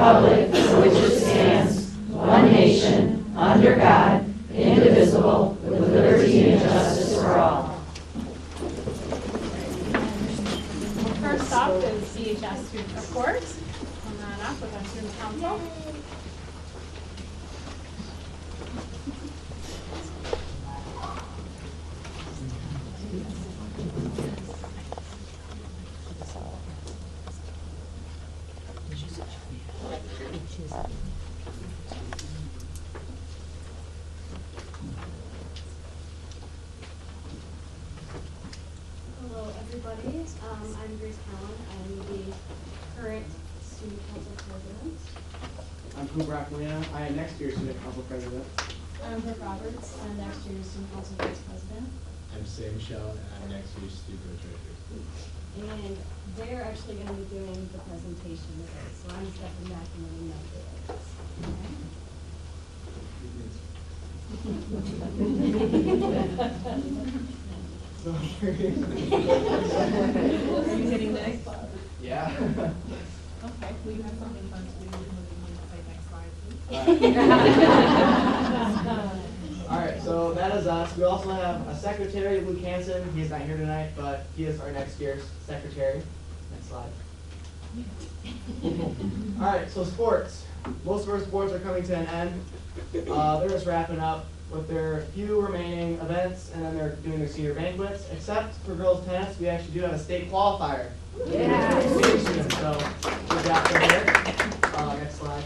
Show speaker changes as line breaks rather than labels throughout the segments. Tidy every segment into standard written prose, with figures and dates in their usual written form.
republic for which it stands, one nation, under God, indivisible, with liberty and justice for all.
First up is CHS student report. Come on up with our student council.
Hello, everybody. I'm Grace Cowan. I'm the current student council president.
I'm Coop Rocklina. I am next year's student council president.
I'm Brooke Roberts. I'm next year's student council vice president.
I'm Sam Michelle, and I'm next year's student treasurer.
And they're actually going to be doing the presentation today, so I'm stepping back and letting them do it.
So,
Are you hitting the next slide?
yeah.
Okay, we have something fun to do. We can say next slide, please.
All right, so that is us. We also have a secretary, Luke Hansen. He's not here tonight, but he is our next year's secretary. Next slide. All right, so sports. Most of our sports are coming to an end. They're just wrapping up with their few remaining events, and then they're doing their senior banquets. Except for girls tennis, we actually do have a state qualifier.
Yeah.
So good job for her. Next slide.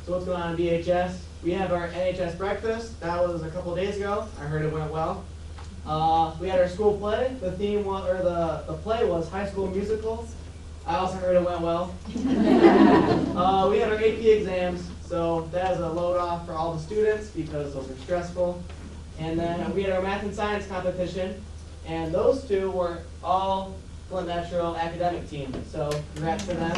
So what's going on in BHS? We have our NHS breakfast. That was a couple days ago. I heard it went well. We had our school play. The theme was, or the play was High School Musical. I also heard it went well. We had our AP exams, so that is a load off for all the students because those are stressful. And then we had our math and science competition, and those two were all Flint Metro academic team. So congrats to them.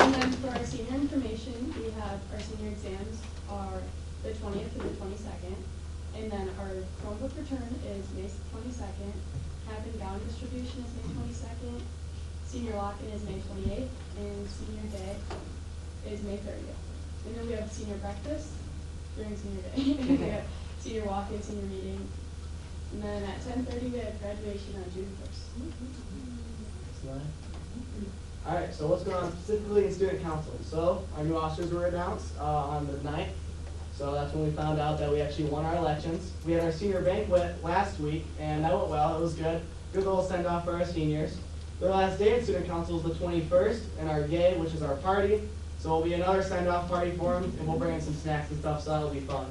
And then for our senior information, we have our senior exams are the 20th and the 22nd. And then our Chromebook return is May 22nd. Cap and gown distribution is May 22nd. Senior lock-in is May 28th. And senior day is May 30th. And then we have senior breakfast during senior day. We have senior walk-in, senior meeting. And then at 10:30 we have graduation on June 1st.
Excellent. All right, so what's going on specifically in student council? So our new officers were announced on the 9th. So that's when we found out that we actually won our elections. We had our senior banquet last week, and that went well. It was good. Good little send-off for our seniors. The last day in student council is the 21st, and our gay, which is our party. So it'll be another send-off party for them, and we'll bring in some snacks and stuff, so that'll be fun.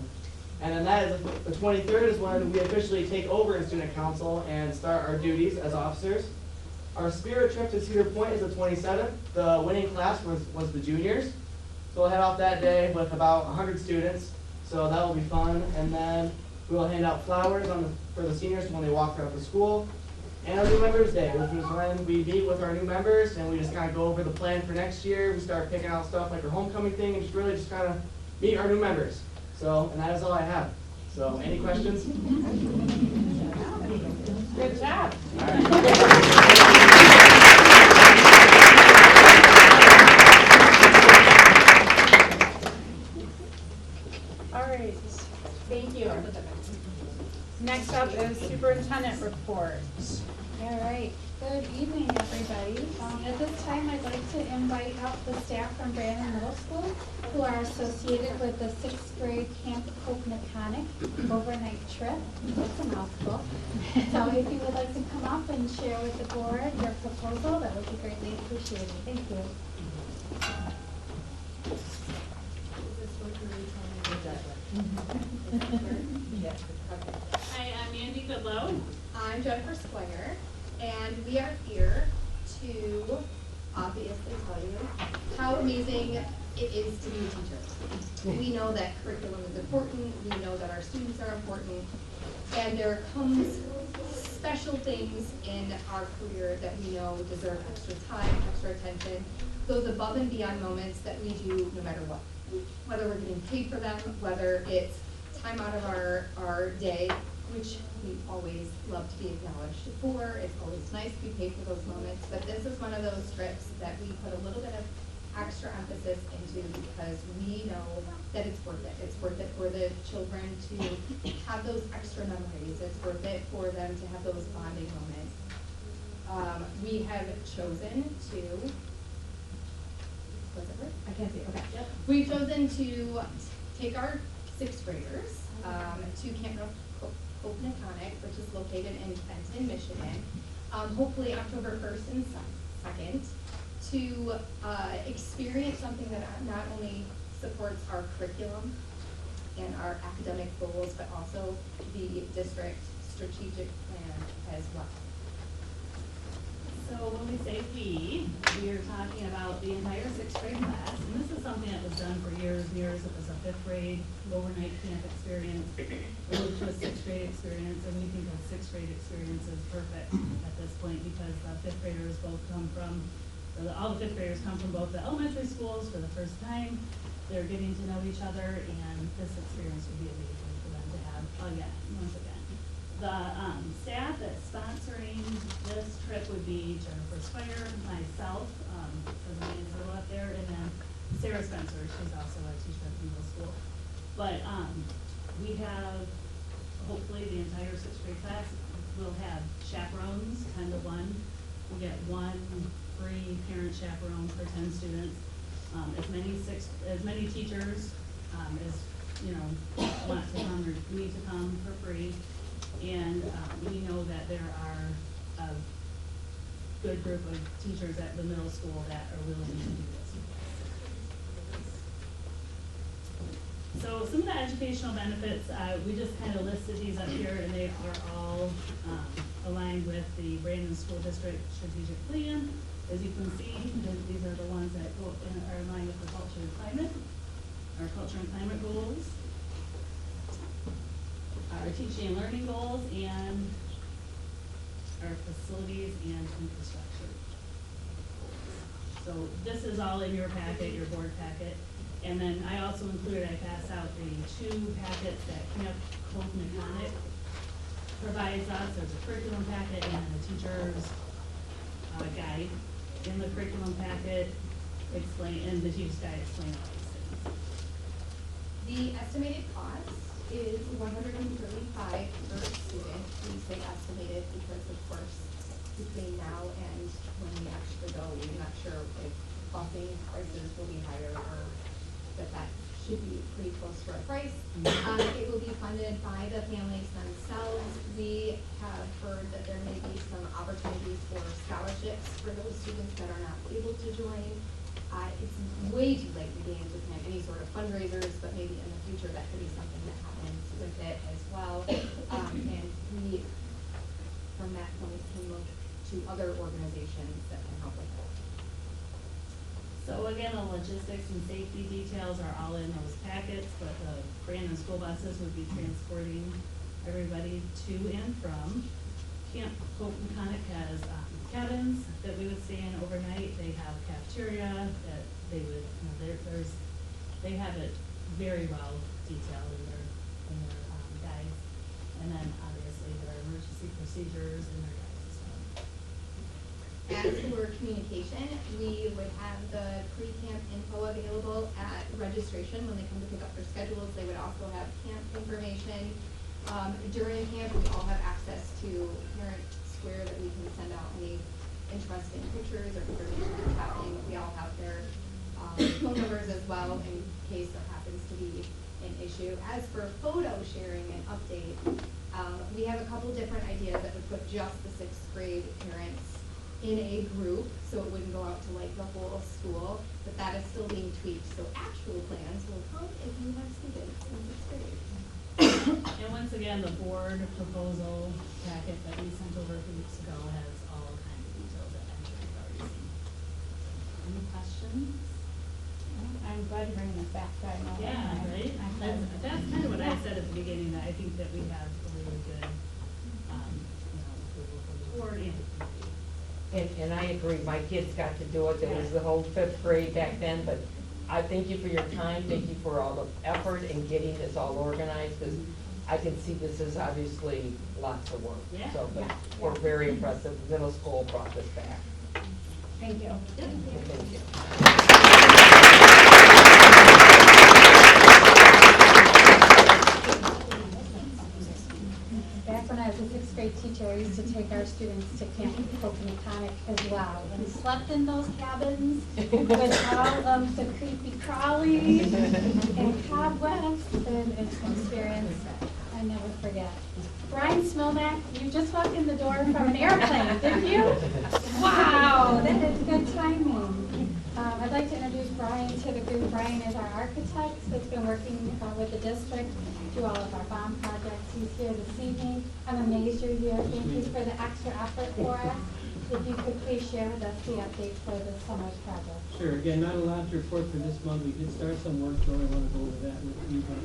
And then that is the 23rd is when we officially take over in student council and start our duties as officers. Our spirit trip to Cedar Point is the 27th. The winning class was the juniors. So we'll head off that day with about 100 students. So that will be fun. And then we will hand out flowers for the seniors when they walk throughout the school. And our new members day, which is when we meet with our new members and we just kind of go over the plan for next year. We start picking out stuff like our homecoming thing and just really just kind of meet our new members. So, and that is all I have. So, any questions?
Good job.
All right.
All right, thank you. Next up is superintendent report.
All right, good evening, everybody. At this time, I'd like to invite up the staff from Brandon Middle School who are associated with the 6th grade Camp Hope-Neconic overnight trip. That's a mouthful. So if you would like to come up and share with the board your proposal, that would be greatly appreciated. Thank you.
Hi, I'm Mandy Goodlow.
I'm Jennifer Squinger, and we are here to obviously tell you how amazing it is to be a teacher. We know that curriculum is important, we know that our students are important, and there comes special things in our career that we know deserve extra time, extra attention, those above and beyond moments that we do no matter what. Whether we're getting paid for them, whether it's time out of our day which we always love to be acknowledged for. It's always nice to be paid for those moments, but this is one of those trips that we put a little bit of extra emphasis into because we know that it's worth it. It's worth it for the children to have those extra memories. It's worth it for them to have those bonding moments. We have chosen to, was it right? I can't see, okay.
Yep.
We've chosen to take our sixth graders to Camp Kopnatonic, which is located in Benton, Michigan, hopefully October 1st and 2nd, to experience something that not only supports our curriculum and our academic goals, but also the district strategic plan as well.
So when we say we are talking about the entire sixth grade class, and this is something that was done for years and years. It was a fifth grade overnight camp experience, moved to a sixth grade experience, and we think a sixth grade experience is perfect at this point because the fifth graders both come from, all the fifth graders come from both the elementary schools for the first time. They're getting to know each other, and this experience would be amazing for them to have again, once again. The staff that's sponsoring this trip would be Jennifer Squire, myself, because my name's little up there, and then Sarah Spencer, she's also a teacher at the middle school. But we have, hopefully the entire sixth grade class will have chaperones, 10 to 1. We get one free parent chaperone per 10 students. As many teachers as, want to come or need to come for free. And we know that there are a good group of teachers at the middle school that are willing to do this. So some of the educational benefits, we just kind of listed these up here, and they are all aligned with the Brandon School District Strategic Plan. As you can see, these are the ones that go in, are in line with the culture and climate, our culture and climate goals, our teaching and learning goals, and our facilities and infrastructure. So this is all in your packet, your board packet. And then I also included, I passed out the 2 packets that Camp Kopnatonic provides us. There's a curriculum packet and a teacher's guide. In the curriculum packet, and the teacher's guide explain all these things.
The estimated cost is $135 per student. We say estimated because, of course, between now and when we actually go, we're not sure if busing prices will be higher or that should be pretty close to our price. It will be funded by the families themselves. We have heard that there may be some opportunities for scholarships for those students that are not able to join. It's way too late in the game to plan any sort of fundraisers, but maybe in the future that could be something that happens with it as well. And we, from that point, can look to other organizations that can help with it.
So again, the logistics and safety details are all in those packets, but the Brandon school buses would be transporting everybody to and from. Camp Kopnatonic has cabins that we would stay in overnight. They have cafeteria that they would, they have it very well detailed in their guides. And then obviously their emergency procedures and their guides as well.
As for communication, we would have the pre-camp info available at registration when they come to pick up their schedules. They would also have camp information. During camp, we all have access to Parent Square that we can send out any interesting pictures or information that's happening. We all have their phone numbers as well in case there happens to be an issue. As for photo sharing and update, we have a couple different ideas that would put just the 6th grade parents in a group, so it wouldn't go out to like the whole school, but that is still being tweaked. So actual plans will come if you have students in 6th grade.
And once again, the board proposal packet that we sent over a few weeks ago has all kinds of details that I'm sure you've already seen. Any questions?
I'm glad you're bringing this back, so I know.
Yeah, right? That's kind of what I said at the beginning, that I think that we have a really good, approval from the board and the committee.
And I agree, my kids got to do it, it was the whole 5th grade back then, but I thank you for your time, thank you for all the effort in getting this all organized, because
I can see this is obviously lots of work.
Yeah.
So, but
Yeah.
we're very impressive. The middle school brought this back.
Thank you.
Thank you.
Back when I was a sixth grade teacher, I used to take our students to Camp Pocahontas as well. And slept in those cabins with all of the creepy crawlies and cobwebs, and it's an experience I never forget. Brian Smilnack, you just walked in the door from an airplane, didn't you? Wow, that is good timing. I'd like to introduce Brian to the group. Brian is our architect that's been working with the district through all of our bond projects. He's here this evening. I'm amazed you're here. Thank you for the extra effort for us. If you could please share with us the update for the summer's project.
Sure, again, not a lot to report for this month. We did start some work, though I want to go over that with you, but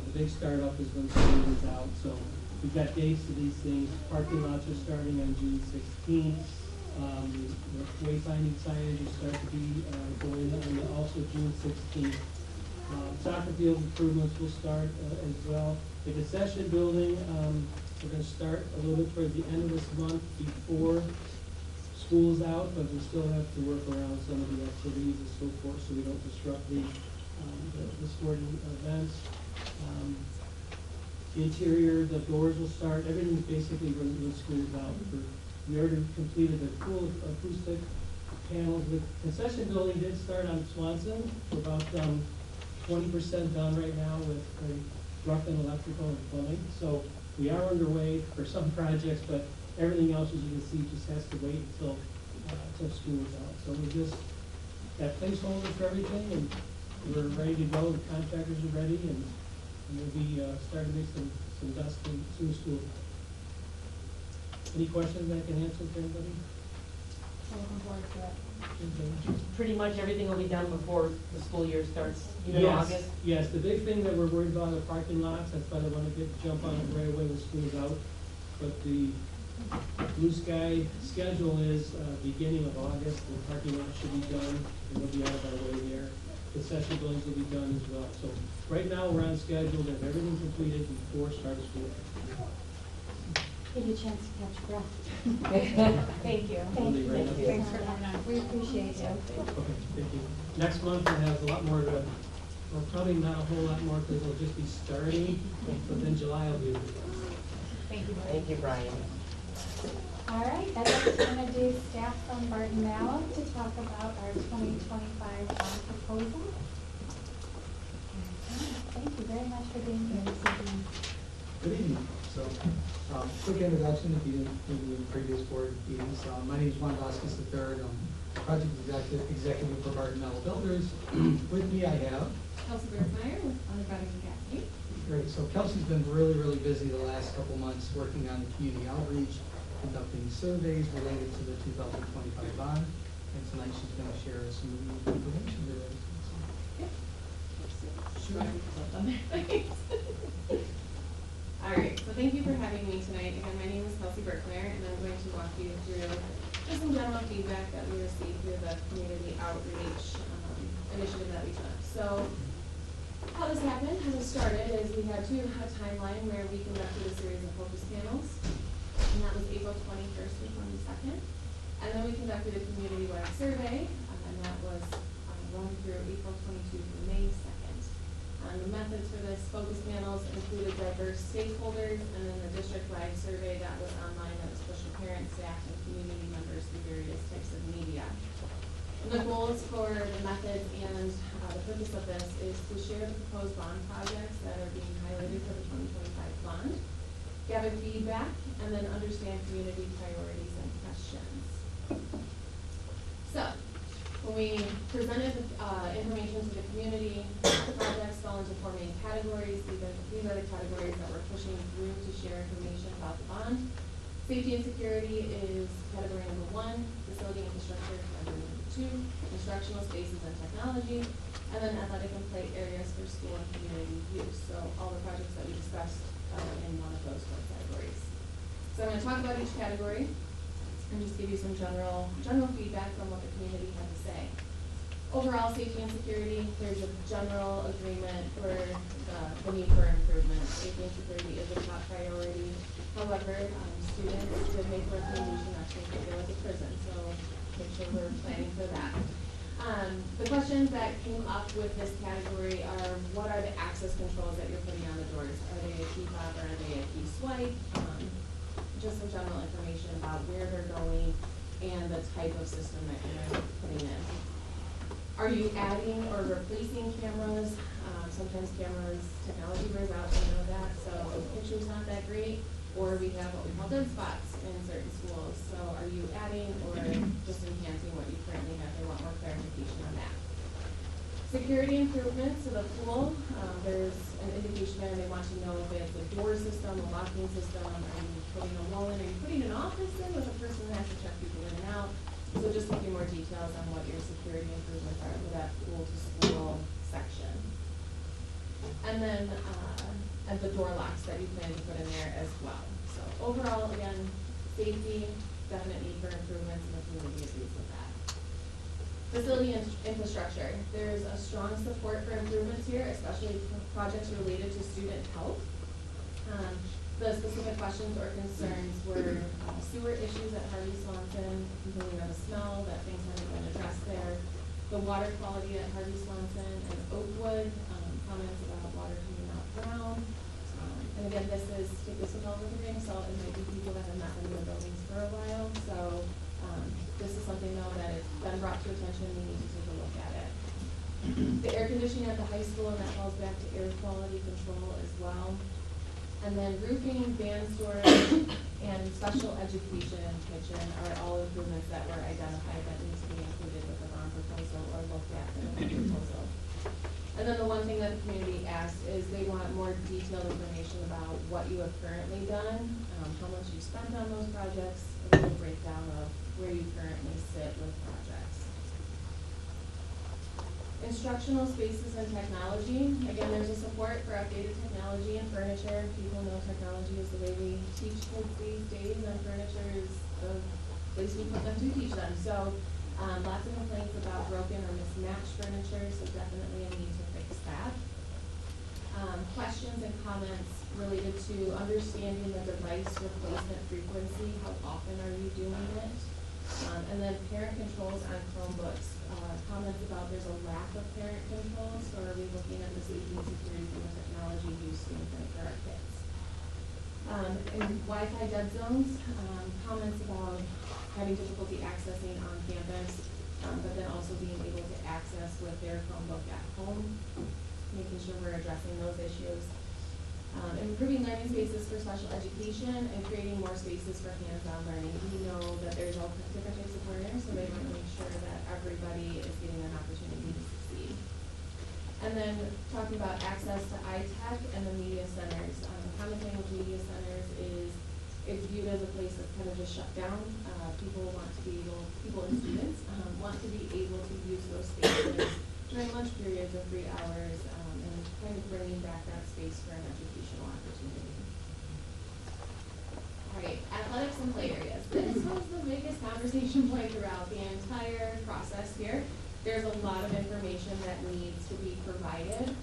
the big startup is when school is out, so we've got dates to these things. Parking lots are starting on June 16th. The wayfinding signage will start to be going on also June 16th. Soccer field improvements will start as well. The concession building, we're going to start a little bit toward the end of this month before school's out, but we still have to work around some of the activities and so forth so we don't disrupt the sporting events. The interior, the doors will start, everything's basically when school's out. We already completed the full acoustic panels. The concession building did start on Swanson. We're about 20% done right now with Ruffin Electrical and Plumbing. So we are underway for some projects, but everything else, as you can see, just has to wait until school is out. So we just got placeholders for everything, and we're ready to go. The contractors are ready, and we'll be starting to make some dust as soon as school is out. Any questions I can answer for anybody?
Looking forward to it.
Pretty much everything will be done before the school year starts, even in August?
Yes, the big thing that we're worried about are the parking lots. That's why they want to jump on it right away when school's out. But the blue sky schedule is beginning of August. The parking lot should be done, and we'll be out of our way there. Concession buildings will be done as well. So right now, we're on schedule to have everything completed before start of school.
Give you a chance to catch your breath. Thank you.
Thank you.
Thanks for coming on. We appreciate you.
Okay, thank you. Next month, we'll have a lot more, well, probably not a whole lot more, because it'll just be starting, but then July will be.
Thank you.
Thank you, Brian.
All right, I'd like to introduce staff from Barton Mallow to talk about our 2025 bond proposal. Thank you very much for being here this evening.
Good evening. So, quick introduction if you didn't in the previous board meetings. My name is Juan Vasquez III. I'm project executive for Barton Mallow Builders. With me I have
Kelsey Bergmeyer with Underground Academy.
Great. So Kelsey's been really busy the last couple months working on the community outreach, conducting surveys related to the 2025 bond. And tonight she's going to share some of the information related to this.
All right, so thank you for having me tonight. Again, my name is Kelsey Berkmeyer, and I'm going to walk you through just some general feedback that we received through the community outreach initiative that we took. So how this happened, how it started, is we had a timeline where we conducted a series of focus panels, and that was April 21st through 22nd. And then we conducted a community-wide survey, and that was run through April 22 through May 2nd. The methods for this focus panels included diverse stakeholders, and then the district-wide survey that was online that was pushed to parents, staff, and community members through various types of media. And the goals for the methods and the purpose of this is to share the proposed bond projects that are being highlighted for the 2025 bond, gather feedback, and then understand community priorities and questions. So, when we presented information to the community, the projects fell into 4 main categories. These are the categories that we're pushing through to share information about the bond. Safety and security is category number 1, facility infrastructure category number 2, instructional spaces and technology, and then athletic and play areas for school and community use. So all the projects that we discussed in one of those 4 categories. So I'm going to talk about each category and just give you some general feedback from what the community had to say. Overall safety and security, there's a general agreement for the need for improvement. Safety and security is a top priority. However, students did make a recommendation actually to go into prison, so make sure we're planning for that. The questions that came up with this category are, what are the access controls that you're putting on the doors? Are they a key fob or are they a key swipe? Just some general information about where they're going and the type of system that you're putting in. Are you adding or replacing cameras? Sometimes cameras, technology wears out, we know that, so the picture's not that great. Or we have what we call dead spots in certain schools. So are you adding or just enhancing what you currently have? They want more clarification on that. Security improvements, so the pool, there's an indication there, and they want to know if it's a door system, a locking system, are you putting a wall in, are you putting an office in with a person that has to check people in and out? So just a few more details on what your security improvements are for that pool to school section. And then, and the door locks that you plan to put in there as well. So overall, again, safety, definite need for improvements, and the community agrees with that. Facility infrastructure, there's a strong support for improvements here, especially for projects related to student health. The specific questions or concerns were sewer issues at Harvey Swanson, complaining of a smell, that things haven't been addressed there. The water quality at Harvey Swanson and Oakwood, comments about water coming out brown. And again, take this with all with a grain of salt. It might be people that have not been in the buildings for a while. So this is something though that has been brought to attention. We need to take a look at it. The air conditioning at the high school, and that falls back to air quality control as well. And then roofing, band storage, and special education kitchen are all improvements that were identified that need to be included with the bond proposal or looked at in the bond proposal. And then the one thing that the community asked is they want more detailed information about what you have currently done, how much you spent on those projects, a little breakdown of where you currently sit with projects. Instructional spaces and technology. Again, there's a support for updated technology and furniture. People know technology is the way we teach kids these days, and furniture is the place we put them to teach them. So lots of complaints about broken or mismatched furniture, so definitely a need to fix that. Questions and comments related to understanding the device replacement frequency. How often are you doing it? And then parent controls on Chromebooks. Comments about there's a lack of parent controls, so are we looking at the safety and security from a technology use standpoint for our kids? And Wi-Fi dead zones, comments about having difficulty accessing on campus, but then also being able to access with their Chromebook at home, making sure we're addressing those issues. Improving learning spaces for special education and creating more spaces for hands-on learning. We know that there's all different types of learners, so they want to make sure that everybody is getting an opportunity to succeed. And then talking about access to iTech and the media centers. Common thing with media centers is it's viewed as a place that's kind of just shut down. People and students want to be able to use those spaces during lunch periods or free hours, and kind of bringing back that space for an educational opportunity. All right, athletics and play areas. This was the biggest conversation point throughout the entire process here. There's a lot of information that needs to be provided.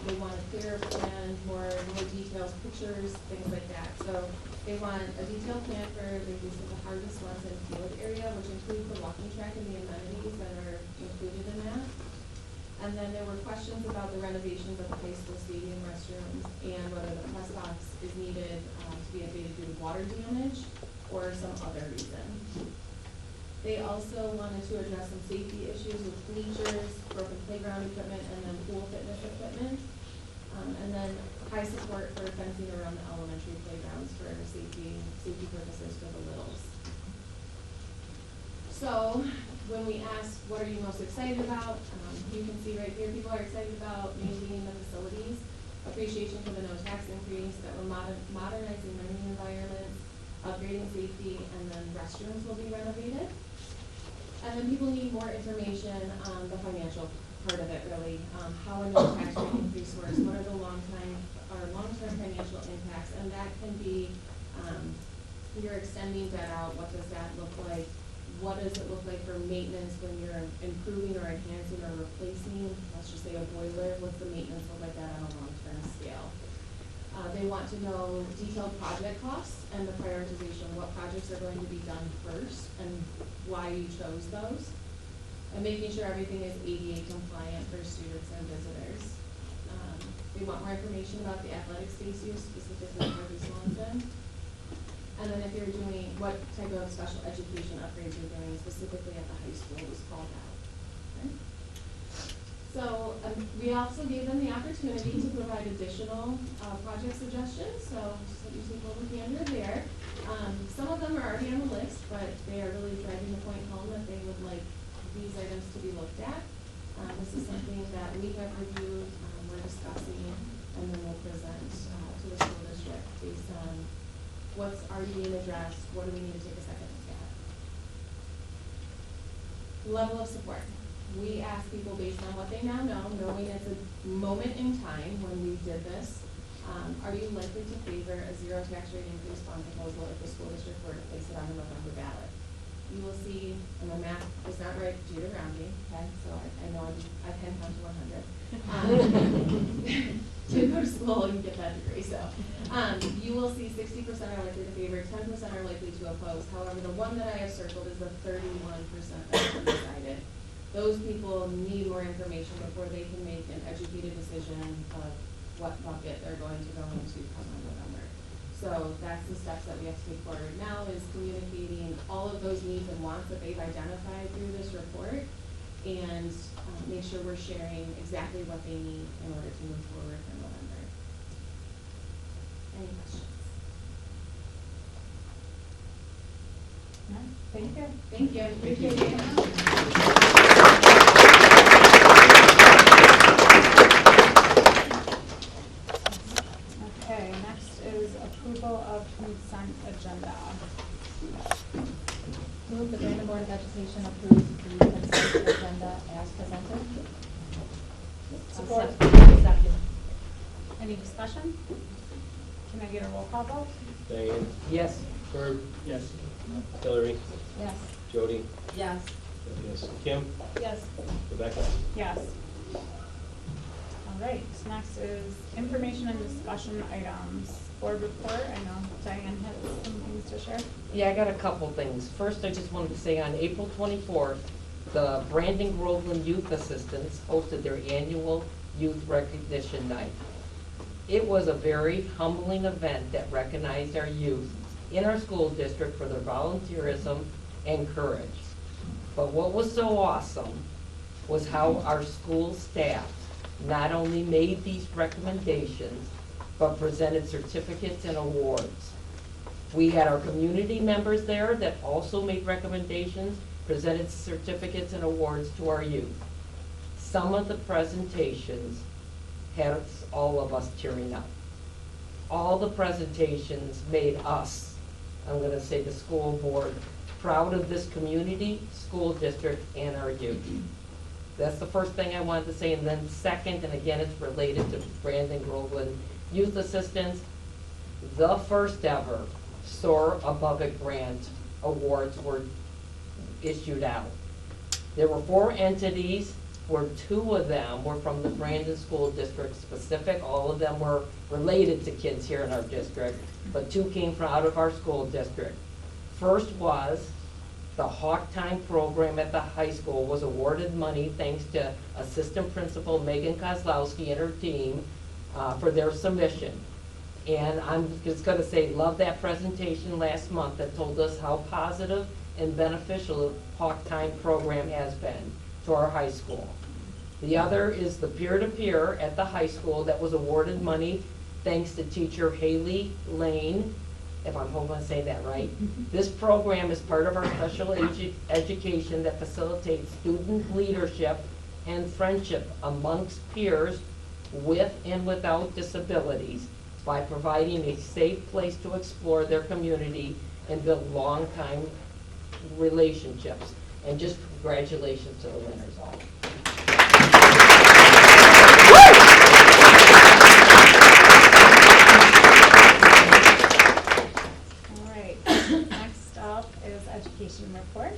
They want a clearer plan, more details, pictures, things like that. So they want a detailed plan for the use of the Harvey Swanson field area, which includes the walking track and the amenities that are included in that. And then there were questions about the renovations of the high school stadium restrooms and whether the press box is needed to be updated due to water damage or some other reason. They also wanted to address some safety issues with bleachers, broken playground equipment, and then pool fitness equipment. And then high support for fencing around the elementary playgrounds for safety purposes for the littles. So when we asked, what are you most excited about? You can see right here, people are excited about maintaining the facilities, appreciation for the no tax increase, that we're modernizing learning environments, upgrading safety, and then restrooms will be renovated. And then people need more information on the financial part of it, really. How a no tax rate increase works, what are the long-term financial impacts, and that can be, you're extending debt out, what does that look like? what does it look like for maintenance when you're improving or enhancing or replacing, let's just say a boiler, what's the maintenance look like that on a long-term scale? They want to know detailed project costs and the prioritization, what projects are going to be done first and why you chose those. And making sure everything is ADA compliant for students and visitors. They want more information about the athletic space use, specifically for Swanson. And then if you're doing, what type of special education upgrades you're doing specifically at the high school was called out. Okay? So we also gave them the opportunity to provide additional project suggestions. So just let you take a little gander there. Some of them are already on the list, but they are really driving the point home that they would like these items to be looked at. This is something that we have reviewed, we're discussing, and then we'll present to the school district based on what's already being addressed, what do we need to take a second look at. Level of support. We ask people based on what they now know, knowing it's a moment in time when we did this, are you likely to favor a zero tax rate increase bond proposal if the school district were to place it on the November ballot? You will see, and the math is not right due to rounding, okay, so I know I can count to 100. To go to school and get that degree, so. You will see 60% are likely to favor, 10% are likely to oppose. However, the one that I have circled is the 31% that's undecided. Those people need more information before they can make an educated decision of what bucket they're going to go into come November. So that's the steps that we have to take forward now, is communicating all of those needs and wants that they've identified through this report, and make sure we're sharing exactly what they need in order to move forward in November. Any questions?
Thank you.
Thank you. Appreciate it.
Okay, next is approval of consent agenda.
Move the Brandon Board of Education approve the consent agenda as presented.
Support.
Second.
Any discussion? Can I get a roll call vote?
Diane?
Yes.
Herb?
Yes.
Hillary?
Yes.
Jody?
Yes.
Yes. Kim?
Yes.
Rebecca?
Yes. All right, next is information and discussion items. Board report, I know Diane has some things to share.
Yeah, I got a couple things. First, I just wanted to say on April 24th, the Brandon Groveland Youth Assistants hosted their annual Youth Recognition Night. It was a very humbling event that recognized our youth in our school district for their volunteerism and courage. But what was so awesome was how our school staff not only made these recommendations, but presented certificates and awards. We had our community members there that also made recommendations, presented certificates and awards to our youth. Some of the presentations had all of us tearing up. All the presentations made us, I'm going to say the school board, proud of this community, school district, and our youth. That's the first thing I wanted to say. And then second, and again, it's related to Brandon Groveland Youth Assistants, the first ever SOAR Above It Grant awards were issued out. There were 4 entities, where 2 of them were from the Brandon School District specific. All of them were related to kids here in our district, but 2 came from out of our school district. First was the Hawk Time program at the high school was awarded money thanks to Assistant Principal Megan Kozlowski and her team for their submission. And I'm just going to say, love that presentation last month that told us how positive and beneficial the Hawk Time program has been to our high school. The other is the peer-to-peer at the high school that was awarded money thanks to teacher Haley Lane, if I'm hoping to say that right. This program is part of our special education that facilitates student leadership and friendship amongst peers with and without disabilities by providing a safe place to explore their community and build long-time relationships. And just congratulations to the winners all.
All right, next up is education education report.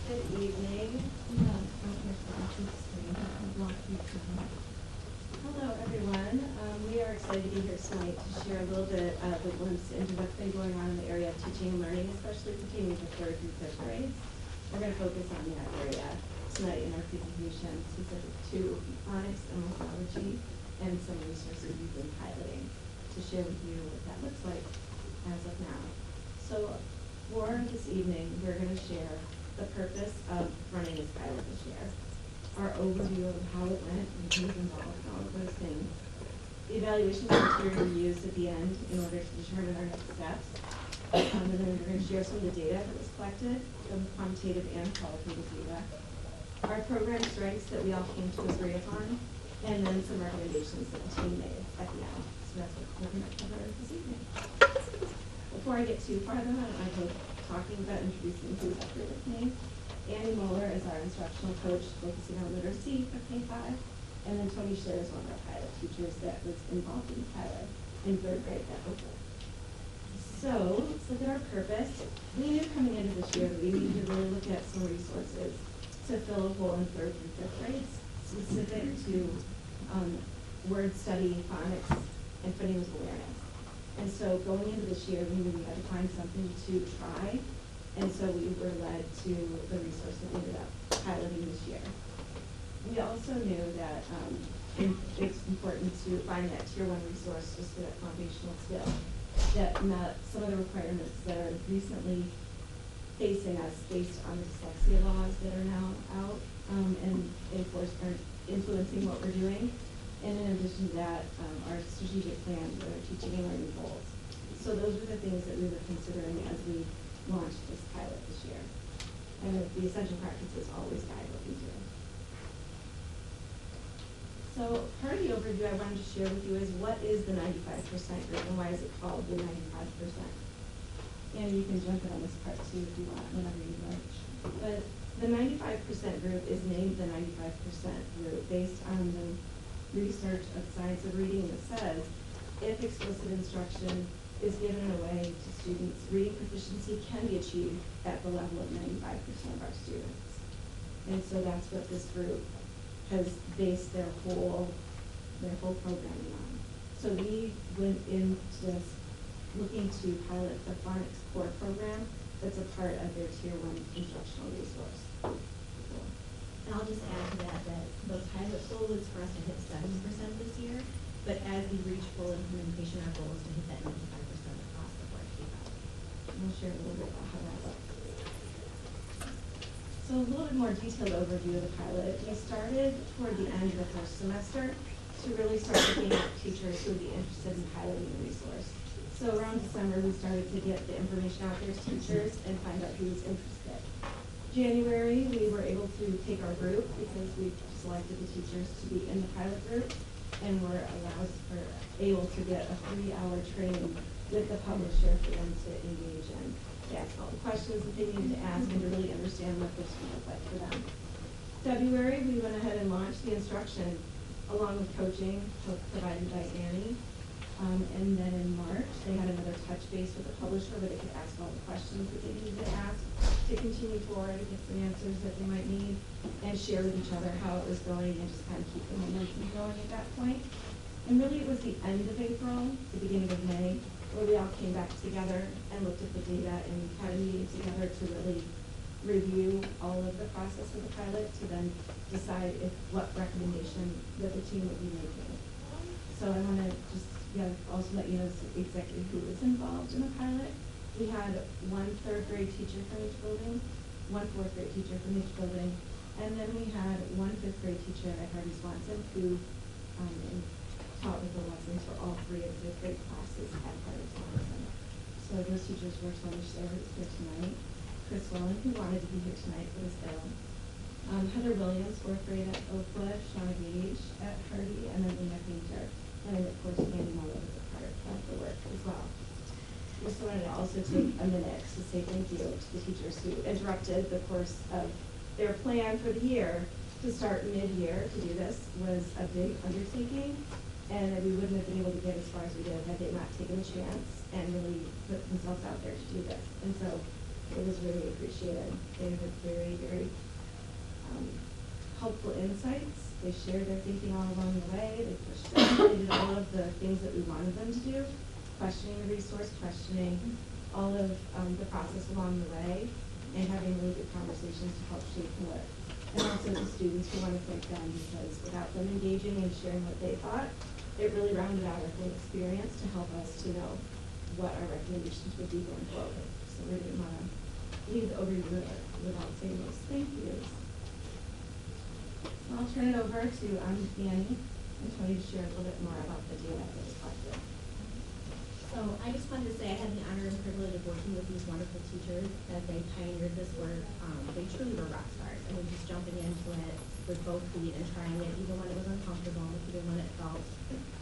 Good evening. Hello, everyone. We are excited to be here tonight to share a little bit of a glimpse into what's been going on in the area of teaching and learning, especially pertaining to 3rd through 5th grades. We're going to focus on that area tonight in our presentation, specific to phonics and morphology and some resources we've been piloting to share with you what that looks like as of now. So for this evening, we're going to share the purpose of running this pilot this year, our overview of how it went and who's involved, all of those things. The evaluation criteria we used at the end in order to determine our next steps. And then we're going to share some of the data that was collected, the quantitative and qualitative data, our program strengths that we all came to agree upon, and then some recommendations that the team made at the end. So that's what we're going to cover this evening. Before I get too far though, I'm talking about introducing who's up here with me. Annie Moeller is our instructional coach focusing on literacy for K-5. And then Tony Scher is one of our pilot teachers that was involved in the pilot in 3rd grade at Oakwood. So let's look at our purpose. We knew coming into this year that we needed to really look at some resources to fill a hole in 3rd through 5th grades, specific to word study, phonics, and phonemic awareness. And so going into this year, we knew we had to find something to try, and so we were led to the resource that we ended up piloting this year. We also knew that it's important to find that tier 1 resource just for that foundational skill, that met some of the requirements that are recently facing us based on the dyslexia laws that are now out and influencing what we're doing. And in addition to that, our strategic plan with our teaching and learning goals. So those were the things that we were considering as we launched this pilot this year. And the essential practices always guide what we do. So part of the overview I wanted to share with you is what is the 95% group and why is it called the 95%? And you can jump in on this part too if you want, whenever you like. But the 95% group is named the 95% group based on the research of science of reading that says if explicit instruction is given in a way to students, reading proficiency can be achieved at the level of 95% of our students. And so that's what this group has based their whole programming on. So we went into this looking to pilot the phonics core program that's a part of their tier 1 instructional resource.
And I'll just add to that the pilot goal is for us to hit 70% this year, but as we reach full implementation, our goal is to hit that 95% across the board.
We'll share a little bit about how that looks. So a little bit more detailed overview of the pilot. We started toward the end of the first semester to really start looking at teachers who would be interested in piloting the resource. So around December, we started to get the information out there to teachers and find out who was interested. January, we were able to take our group because we selected the teachers to be in the pilot group and were able to get a 3-hour training with the publisher for them to engage in, to ask all the questions that they needed to ask and to really understand what this would look like for them. February, we went ahead and launched the instruction along with coaching provided by Annie. And then in March, they had another touch base with the publisher where they could ask all the questions that they needed to ask to continue forward, to get some answers that they might need, and share with each other how it was going and just kind of keep the momentum going at that point. And really it was the end of April, the beginning of May, where we all came back together and looked at the data and had a meeting together to really review all of the process of the pilot to then decide what recommendation that the team would be making. So I want to just also let you know exactly who was involved in the pilot. We had 1 3rd grade teacher from each building, 1 4th grade teacher from each building, and then we had 1 5th grade teacher at Hardy Swanson who taught with the lessons for all 3 of the 5th grade classes at Hardy Swanson. So those teachers were Tony Scher, who's here tonight, Chris Welling, who wanted to be here tonight but was ill, Heather Williams, 4th grade at Oakwood, Shauna Gage at Hardy, and then Lena Painter. And then, of course, Annie Muller was a part of the work as well. Just wanted to also take a minute to say thank you to the teachers who interrupted the course of their plan for the year. To start mid-year to do this was a big undertaking, and we wouldn't have been able to get as far as we did had they not taken a chance and really put themselves out there to do this. And so it was really appreciated. They had very, very helpful insights. They shared their thinking all along the way. They pushed us. They did all of the things that we wanted them to do, questioning the resource, questioning all of the process along the way, and having really good conversations to help shape what. And also the students, we want to thank them because without them engaging and sharing what they thought, it really rounded out our whole experience to help us to know what our recommendations would be going forward. So we didn't want to leave over you without saying those thank yous. So I'll turn it over to Annie and Tony to share a little bit more about the data that was collected.
So I just wanted to say I had the honor and privilege of working with these wonderful teachers as they pioneered this work. They truly were rock stars. I mean, just jumping into it with both feet and trying it, even when it was uncomfortable, even when it felt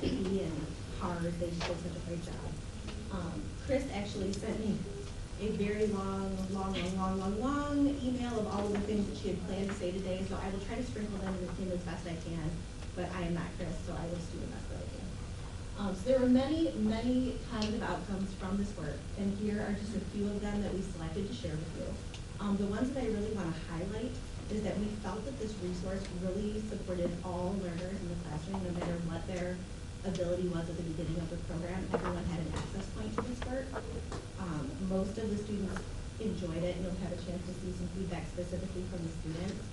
icky and hard, they just did such a great job. Chris actually sent me a very long email of all of the things that she had planned to say today, so I will try to sprinkle them in as best I can, but I am not Chris, so I will just do the best that I can. So there were many positive outcomes from this work, and here are just a few of them that we selected to share with you. The ones that I really want to highlight is that we felt that this resource really supported all learners in the classroom, no matter what their ability was at the beginning of the program. Everyone had an access point to this work. Most of the students enjoyed it, and you'll have a chance to see some feedback specifically from the students.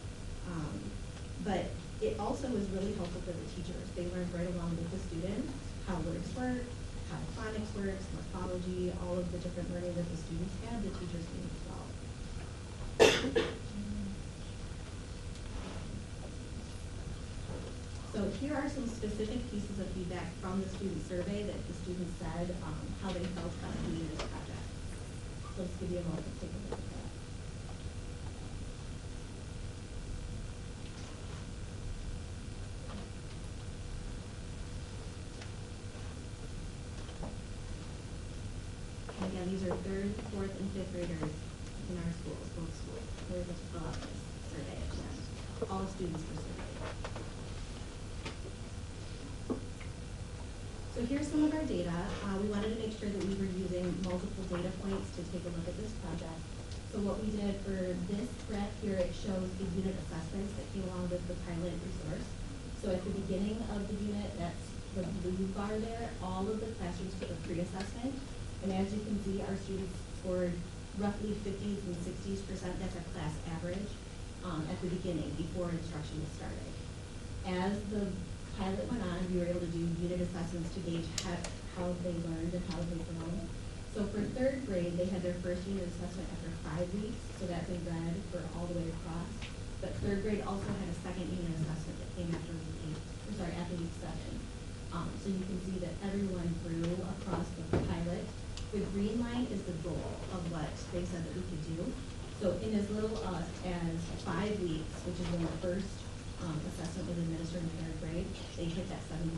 But it also was really helpful for the teachers. They learned right along with the students how words work, how phonics works, morphology, all of the different learning that the students had, the teachers did as well. So here are some specific pieces of feedback from the student survey that the students said how they felt about doing this project. So let's give you a moment to take a look at that. And again, these are 3rd, 4th, and 5th graders in our schools, both schools. We're able to fill out this survey at the end. All students were surveyed. So here's some of our data. We wanted to make sure that we were using multiple data points to take a look at this project. So what we did for this graph here, it shows the unit assessments that came along with the pilot resource. So at the beginning of the unit, that's the blue bar there, all of the classrooms took a pre-assessment. And as you can see, our students scored roughly 50s and 60s%, that's our class average, at the beginning, before instruction was started. As the pilot went on, we were able to do unit assessments to gauge how they learned and how they grown. So for 3rd grade, they had their first unit assessment after 5 weeks, so that's in red for all the way across. But 3rd grade also had a second unit assessment that came after week 7. So you can see that everyone grew across the pilot. The green line is the goal of what they said that we could do. So in as little as 5 weeks, which is when the first assessment was administered in 3rd grade, they hit that 70%.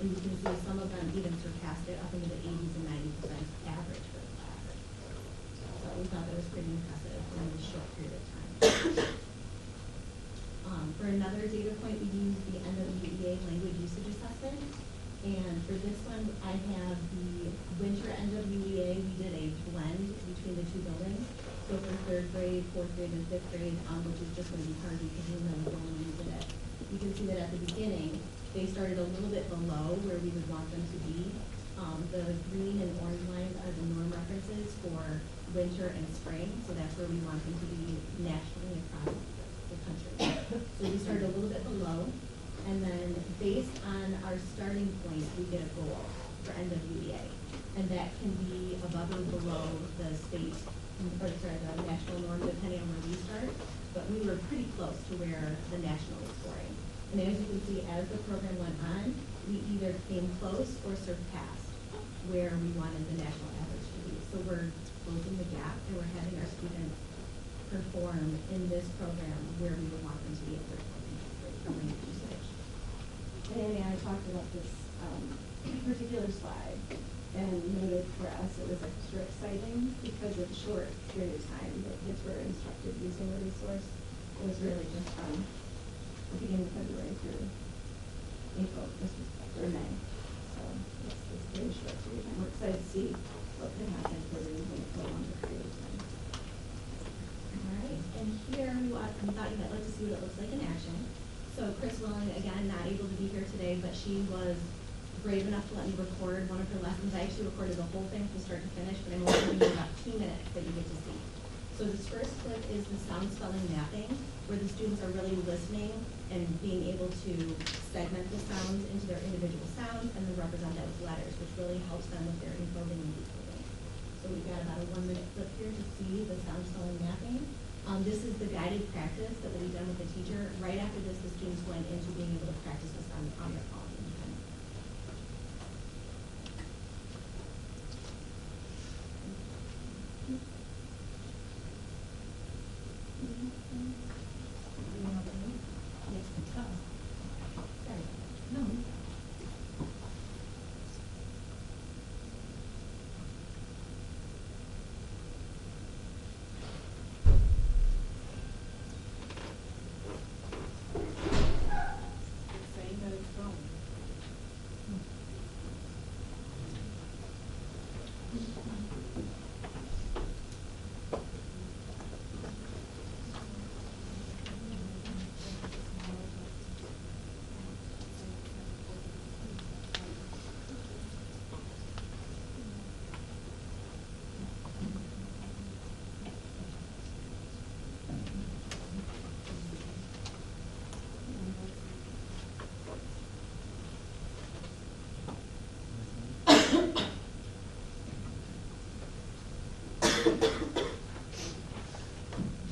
And you can see some of them even surpassed it up into the 80s and 90% average for the class. So we thought that was pretty impressive in a short period of time. For another data point, we used the NWEA language usage assessment. And for this one, I have the winter NWEA. We did a blend between the 2 buildings. So for 3rd grade, 4th grade, and 5th grade, which is just going to be hard because we know when we did it. You can see that at the beginning, they started a little bit below where we would want them to be. The green and orange lines are the norm references for winter and spring. So that's where we want them to be nationally across the country. So we started a little bit below. And then based on our starting point, we get a goal for NWEA. And that can be above or below the state, the national norm, depending on where we start. But we were pretty close to where the national was scoring. And as you can see, as the program went on, we either came close or surpassed where we wanted the national average to be. So we're closing the gap, and we're having our students perform in this program where we would want them to be at 3rd grade usage.
And I talked about this particular slide. and noted for us it was extra exciting because of the short period of time that kids were instructed using the resource. It was really just from the beginning of February through April, or May. So it's very short period of time. We're excited to see what can happen for the using it for a longer period of time.
All right, and here we thought you might like to see what it looks like in action. So Chris Willing, again, not able to be here today, but she was brave enough to let me record one of her lessons. I actually recorded the whole thing from start to finish, but I'm only giving you about 2 minutes that you get to see. So this first clip is the sound spelling mapping, where the students are really listening and being able to segment the sounds into their individual sounds and then represent that with letters, which really helps them with their encoding and decoding. So we've got about a 1-minute clip here to see the sound spelling mapping. This is the guided practice that will be done with the teacher. Right after this, the students went into being able to practice this on their phone.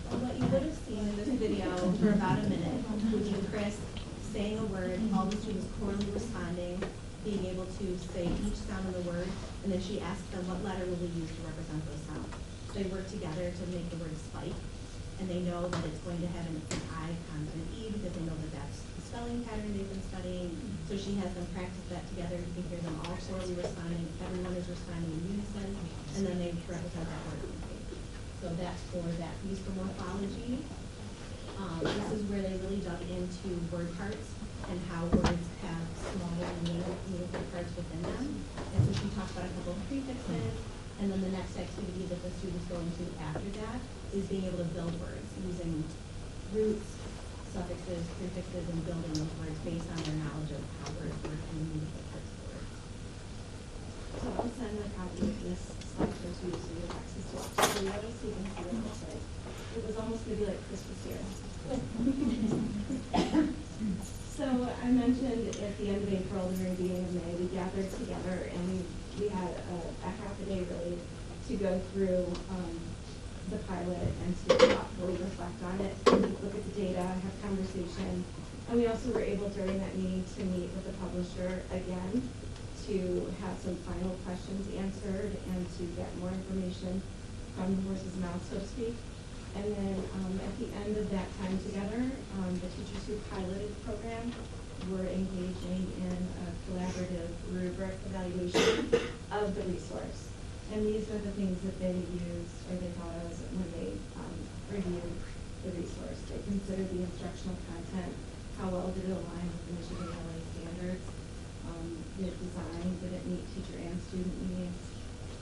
What you would have seen in this video for about a minute would be Chris saying a word, all the students corally responding, being able to say each sound of the word, and then she asked them what letter will we use to represent those sounds. So they work together to make the word spike, and they know that it's going to have an I consonant E because they know that that's the spelling pattern they've been studying. So she has them practice that together. You can hear them all corally responding. Everyone is responding in unison, and then they represent that word on the page. So that's for that piece for morphology. This is where they really dug into word parts and how words have small and meaningful parts within them. And so she talked about a couple of prefixes, and then the next activity that the students go into after that is being able to build words using roots, suffixes, prefixes, and building those words based on their knowledge of how words work and the meaningful parts of words.
So I'll send a copy of this slide for you so you have access to it. So you have a so you can see what it looks like. It was almost gonna be like Christmas here. So I mentioned at the end of April, the very beginning of May, we gathered together and we had a half a day really to go through the pilot and to thoughtfully reflect on it, look at the data, have conversation. And we also were able during that meeting to meet with the publisher again to have some final questions answered and to get more information from the horse's mouth, so to speak. And then at the end of that time together, the teachers who piloted the program were engaging in a collaborative rubric evaluation of the resource. And these are the things that they used or they thought of when they reviewed the resource. They considered the instructional content, how well did it align with the Michigan LA standards, did it design, did it meet teacher and student needs,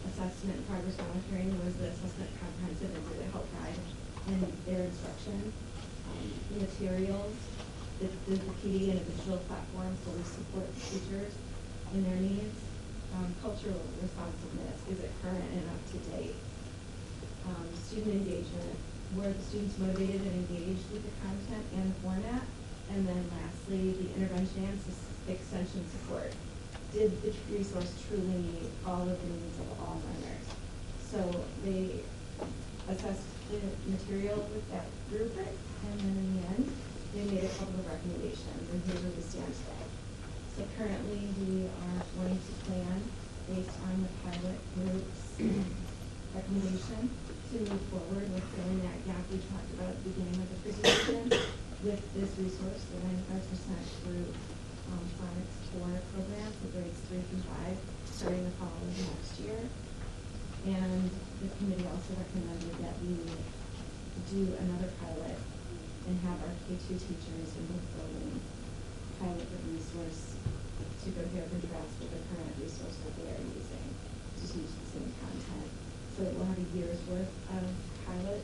assessment, progress monitoring, was the assessment comprehensive and did it help guide in their instruction, materials, did the PD and a digital platform fully support the teachers in their needs, cultural responsiveness, is it current and up to date, student engagement, were the students motivated and engaged with the content and the format, and then lastly, the intervention and extension support. Did the resource truly meet all of the needs of all learners? So they assessed the material with that rubric, and then in the end, they made a couple of recommendations, and here's where we stand today. So currently, we are going to plan, based on the pilot group's recommendation, to move forward with filling that gap we talked about at the beginning of the presentation with this resource, the 95% group
phonics 4 program for grades 3 through 5, starting the fall of next year. And the committee also recommended that we do another pilot and have our K2 teachers in both buildings pilot the resource to compare and contrast with the current resource that they are using to teach the same content. So it will have a year's worth of pilot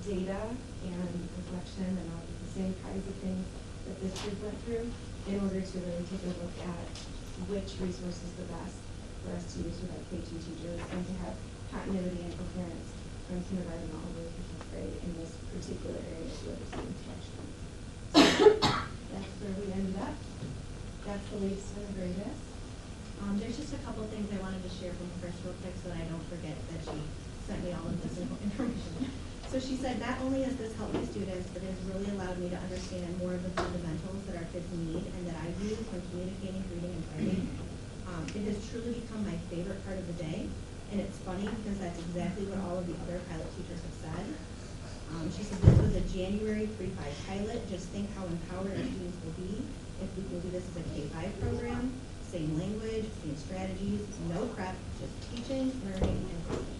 data and reflection and all of the same kinds of things that this group went through in order to really take a look at which resource is the best for us to use with our K2 teachers and to have continuity and coherence from kindergarten all the way to 5th grade in this particular area of literacy instruction. That's where we ended up. That's the latest and the greatest. There's just a couple of things I wanted to share from Chris real quick so that I don't forget that she sent me all of this information. So she said, not only has this helped my students, but it has really allowed me to understand more of the fundamentals that our kids need and that I use when communicating, reading, and writing. It has truly become my favorite part of the day. And it's funny because that's exactly what all of the other pilot teachers have said. She said this was a January 3-5 pilot. Just think how empowered our students will be if we can do this as a K-5 program. Same language, same strategies, no prep, just teaching, learning, and teaching.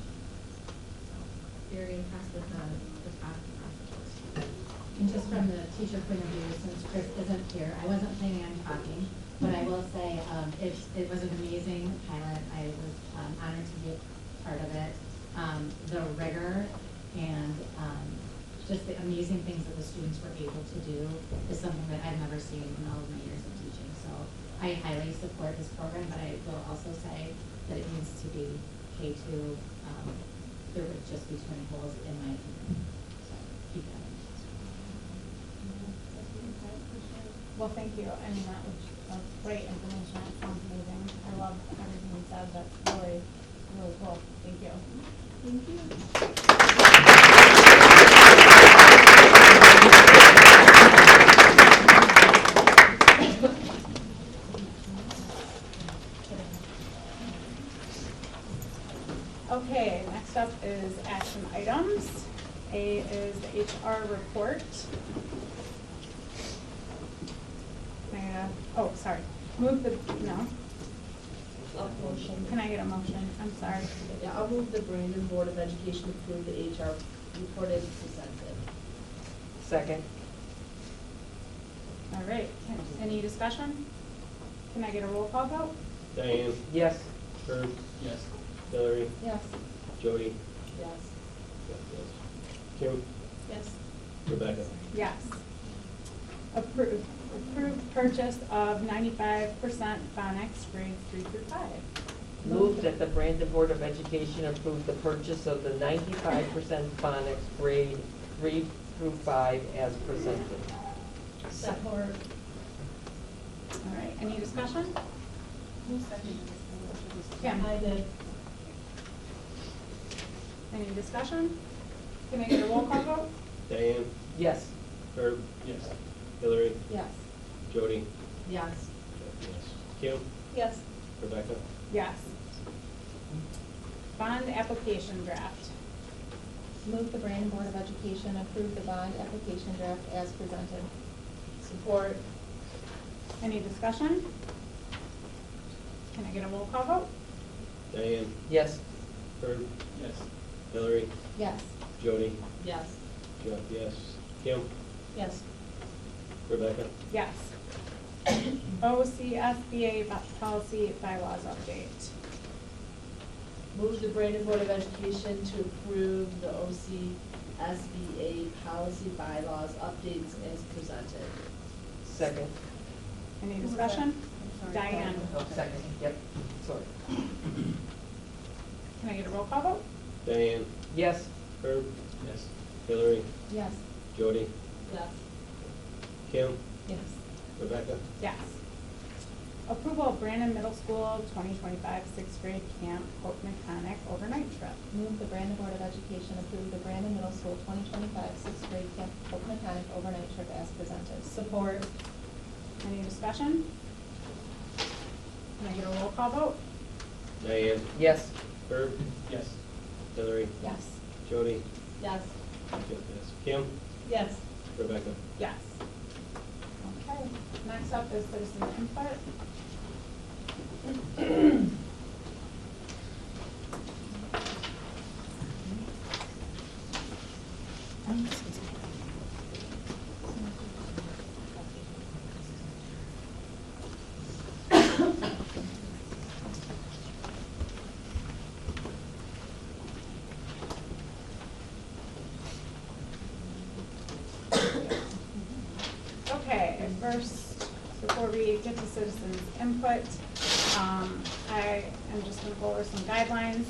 Very impressed with the process.
And just from the teacher point of view, since Chris isn't here, I wasn't planning on talking, but I will say it was an amazing pilot. I was honored to be a part of it. The rigor and just the amazing things that the students were able to do is something that I've never seen in all of my years of teaching. So I highly support this program, but I will also say that it needs to be K2. There would just be too many holes in my opinion. So keep that in mind.
Well, thank you. I mean, that's great information. It sounds amazing. I love everything you said. That's really, really cool. Thank you.
Thank you.
Okay, next up is action items. A is the HR report. Sorry. Move the, no.
Motion.
Can I get a motion? I'm sorry.
Yeah, I'll move the Brandon Board of Education approve the HR report as presented.
Second.
All right. Any discussion? Can I get a roll call vote?
Diane,
Yes.
Herb,
Yes.
Hillary,
Yes.
Jody,
Yes.
Kim,
Yes.
Rebecca.
Yes. Approved purchase of 95% phonics grades 3 through 5.
Move that the Brandon Board of Education approve the purchase of the 95% phonics grade 3 through 5 as presented.
Support.
All right. Any discussion?
Who seconded this?
Kim.
I did.
Any discussion? Can I get a roll call vote?
Diane,
Yes.
Herb,
Yes.
Hillary,
Yes.
Jody,
Yes.
Kim,
Yes.
Rebecca.
Yes. Bond application draft.
Move the Brandon Board of Education approve the bond application draft as presented.
Support.
Any discussion? Can I get a roll call vote?
Diane,
Yes.
Herb,
Yes.
Hillary,
Yes.
Jody,
Yes.
Jeff, yes. Kim,
Yes.
Rebecca.
Yes. OCSBA policy bylaws update.
Move the Brandon Board of Education to approve the OCSBA policy bylaws updates as presented.
Second.
Any discussion?
I'm sorry.
Diane.
Oh, second. Yep. Sorry.
Can I get a roll call vote?
Diane,
Yes.
Herb,
Yes.
Hillary,
Yes.
Jody,
Yes.
Kim,
Yes.
Rebecca.
Yes. Approval of Brandon Middle School 2025 6th grade camp Hope Mechanic overnight trip.
Move the Brandon Board of Education approve the Brandon Middle School 2025 6th grade Camp Hope Mechanic overnight trip as presented.
Support.
Any discussion? Can I get a roll call vote?
Diane,
Yes.
Herb,
Yes.
Hillary,
Yes.
Jody,
Yes.
Jeff, yes. Kim,
Yes.
Rebecca.
Yes. Okay. next up is citizen input. Okay, first, before we get to citizens input, I am just gonna go over some guidelines.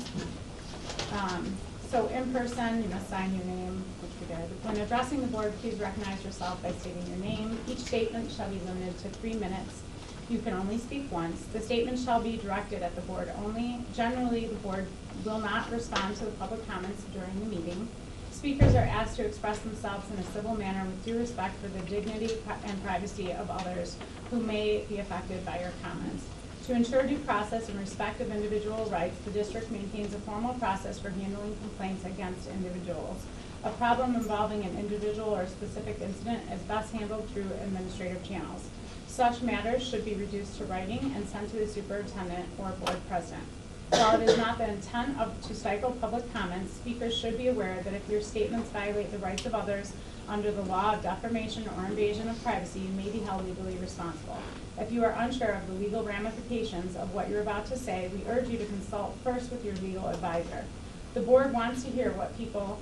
So in person, you must sign your name, which we did. When addressing the board, please recognize yourself by stating your name. Each statement shall be limited to 3 minutes. You can only speak once. The statement shall be directed at the board only. Generally, the board will not respond to the public comments during the meeting. Speakers are asked to express themselves in a civil manner with due respect for the dignity and privacy of others who may be affected by your comments. To ensure due process and respect of individual rights, the district maintains a formal process for handling complaints against individuals. A problem involving an individual or a specific incident is best handled through administrative channels. Such matters should be reduced to writing and sent to the superintendent or board president. While it is not the intent to stifle public comments, speakers should be aware that if your statements violate the rights of others under the law of defamation or invasion of privacy, you may be held legally responsible. If you are unsure of the legal ramifications of what you're about to say, we urge you to consult first with your legal advisor. The board wants to hear what people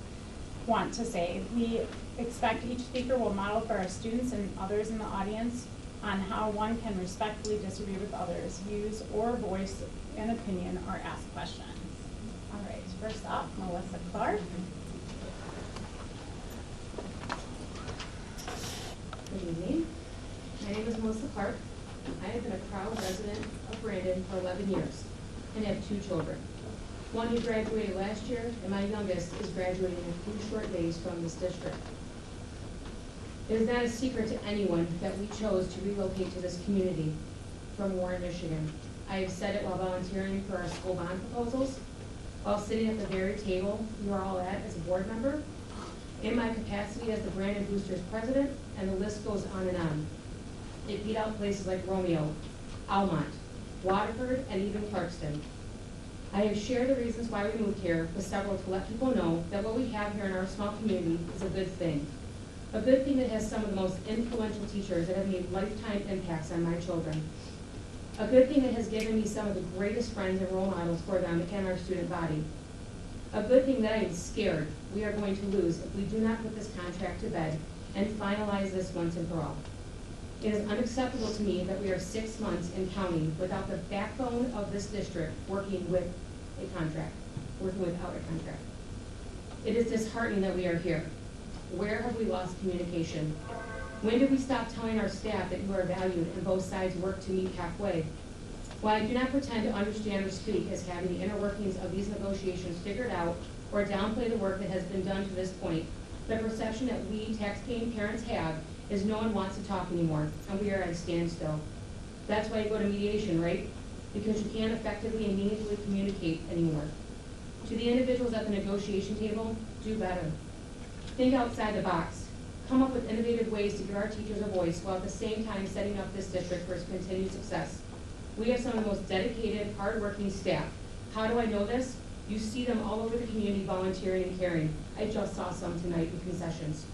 want to say. We expect each speaker will model for our students and others in the audience on how one can respectfully disagree with others, use or voice an opinion, or ask questions. All right, first up, Melissa Clark.
Good evening. My name is Melissa Clark. I have been a proud resident of Brandon for 11 years and have 2 children. One who graduated last year, and my youngest is graduating in a few short days from this district. It is not a secret to anyone that we chose to relocate to this community from Warren, Michigan. I have said it while volunteering for our school bond proposals, while sitting at the very table you are all at as a board member, in my capacity as the Brandon Boosters president, and the list goes on and on. It beat out places like Romeo, Almont, Waterford, and even Clarkston. I have shared the reasons why we moved here with several to let people know that what we have here in our small community is a good thing. A good thing that has some of the most influential teachers that have made lifetime impacts on my children. A good thing that has given me some of the greatest friends and role models for them and our student body. A good thing that I am scared we are going to lose if we do not put this contract to bed and finalize this once and for all. It is unacceptable to me that we are 6 months and counting without the backbone of this district working with a contract, working without a contract. It is disheartening that we are here. Where have we lost communication? When did we stop telling our staff that you are valued and both sides work to meet halfway? While I do not pretend to understand or speak as having the inner workings of these negotiations figured out or downplay the work that has been done to this point, the perception that we taxpaying parents have is no one wants to talk anymore, and we are at a standstill. That's why you go to mediation, right? Because you can't effectively and meaningfully communicate anymore. To the individuals at the negotiation table, do better. Think outside the box. Come up with innovative ways to give our teachers a voice while at the same time setting up this district for its continued success. We have some of the most dedicated, hardworking staff. How do I know this? You see them all over the community volunteering and caring. I just saw some tonight in concessions.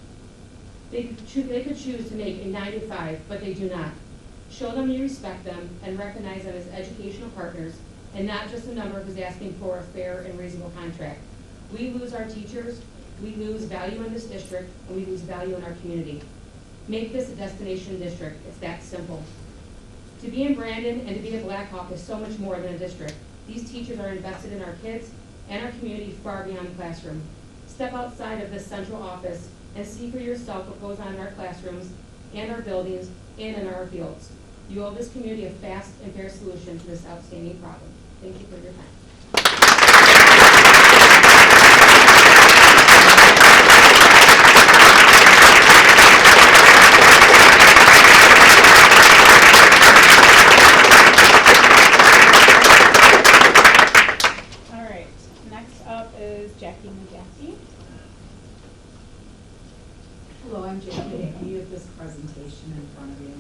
They could choose to make a 9 to 5, but they do not. Show them you respect them and recognize them as educational partners and not just a number who's asking for a fair and reasonable contract. We lose our teachers, we lose value in this district, and we lose value in our community. Make this a destination district. It's that simple. To be in Brandon and to be a Blackhawk is so much more than a district. These teachers are invested in our kids and our community far beyond the classroom. Step outside of this central office and see for yourself what goes on in our classrooms and our buildings and in our fields. You owe this community a fast and fair solution to this outstanding problem. Thank you for your time.
All right, next up is Jackie McGaffey.
Hello, I'm Jackie. You have this presentation in front of you.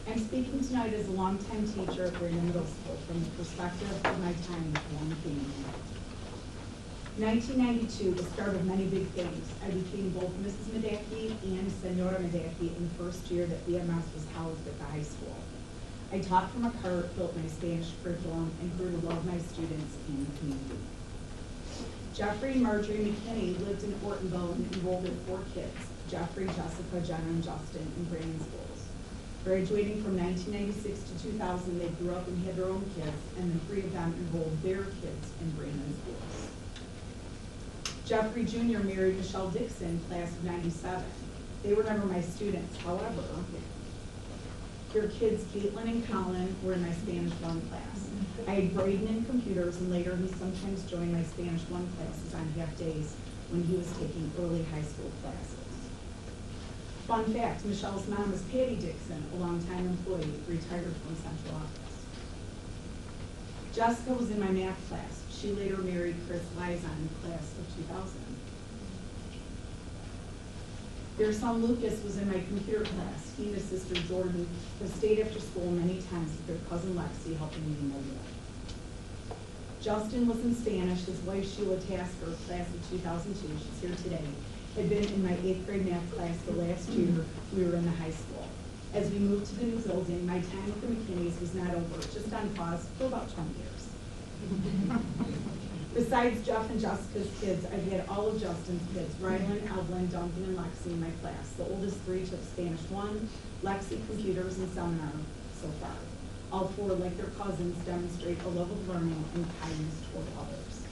I'm speaking tonight as a longtime teacher at Brandon Middle School from the perspective of my time with one family. 1992, the start of many big things. I became both Mrs. Medaki and Senora Medaki in the first year that BMS was housed at the high school. I taught from a cart, built my Spanish curriculum, and grew to love my students and the community. Jeffrey and Marjorie McKinney lived in Ortonville and enrolled in 4 kids, Jeffrey, Jessica, Jenna, and Justin, in Brandon schools. Graduating from 1996 to 2000, they grew up and had their own kids, and the 3 of them enrolled their kids in Brandon schools. Jeffrey Jr. married Michelle Dixon, class of 97. They were never my students, however, their kids, Caitlin and Colin, were in my Spanish 1 class. I had Braden in computers, and later he sometimes joined my Spanish 1 classes on half days when he was taking early high school classes. Fun fact, Michelle's mom was Patty Dixon, a longtime employee, retired from central office. Jessica was in my math class. She later married Chris Lizon in class of 2000. Their son Lucas was in my computer class. He and his sister Jordan have stayed after school many times with their cousin Lexi helping me in my room. Justin was in Spanish. His wife Sheila Tasker, class of 2002, she's here today, had been in my 8th grade math class the last year we were in the high school. As we moved to the new building, my time with the McKinneys was not over, just on pause for about 20 years. Besides Jeff and Jessica's kids, I've had all of Justin's kids, Rylan, Evelyn, Duncan, and Lexi in my class. The oldest 3 took Spanish 1, Lexi computers, and seminar so far. All 4, like their cousins, demonstrate a love of learning and kindness toward others.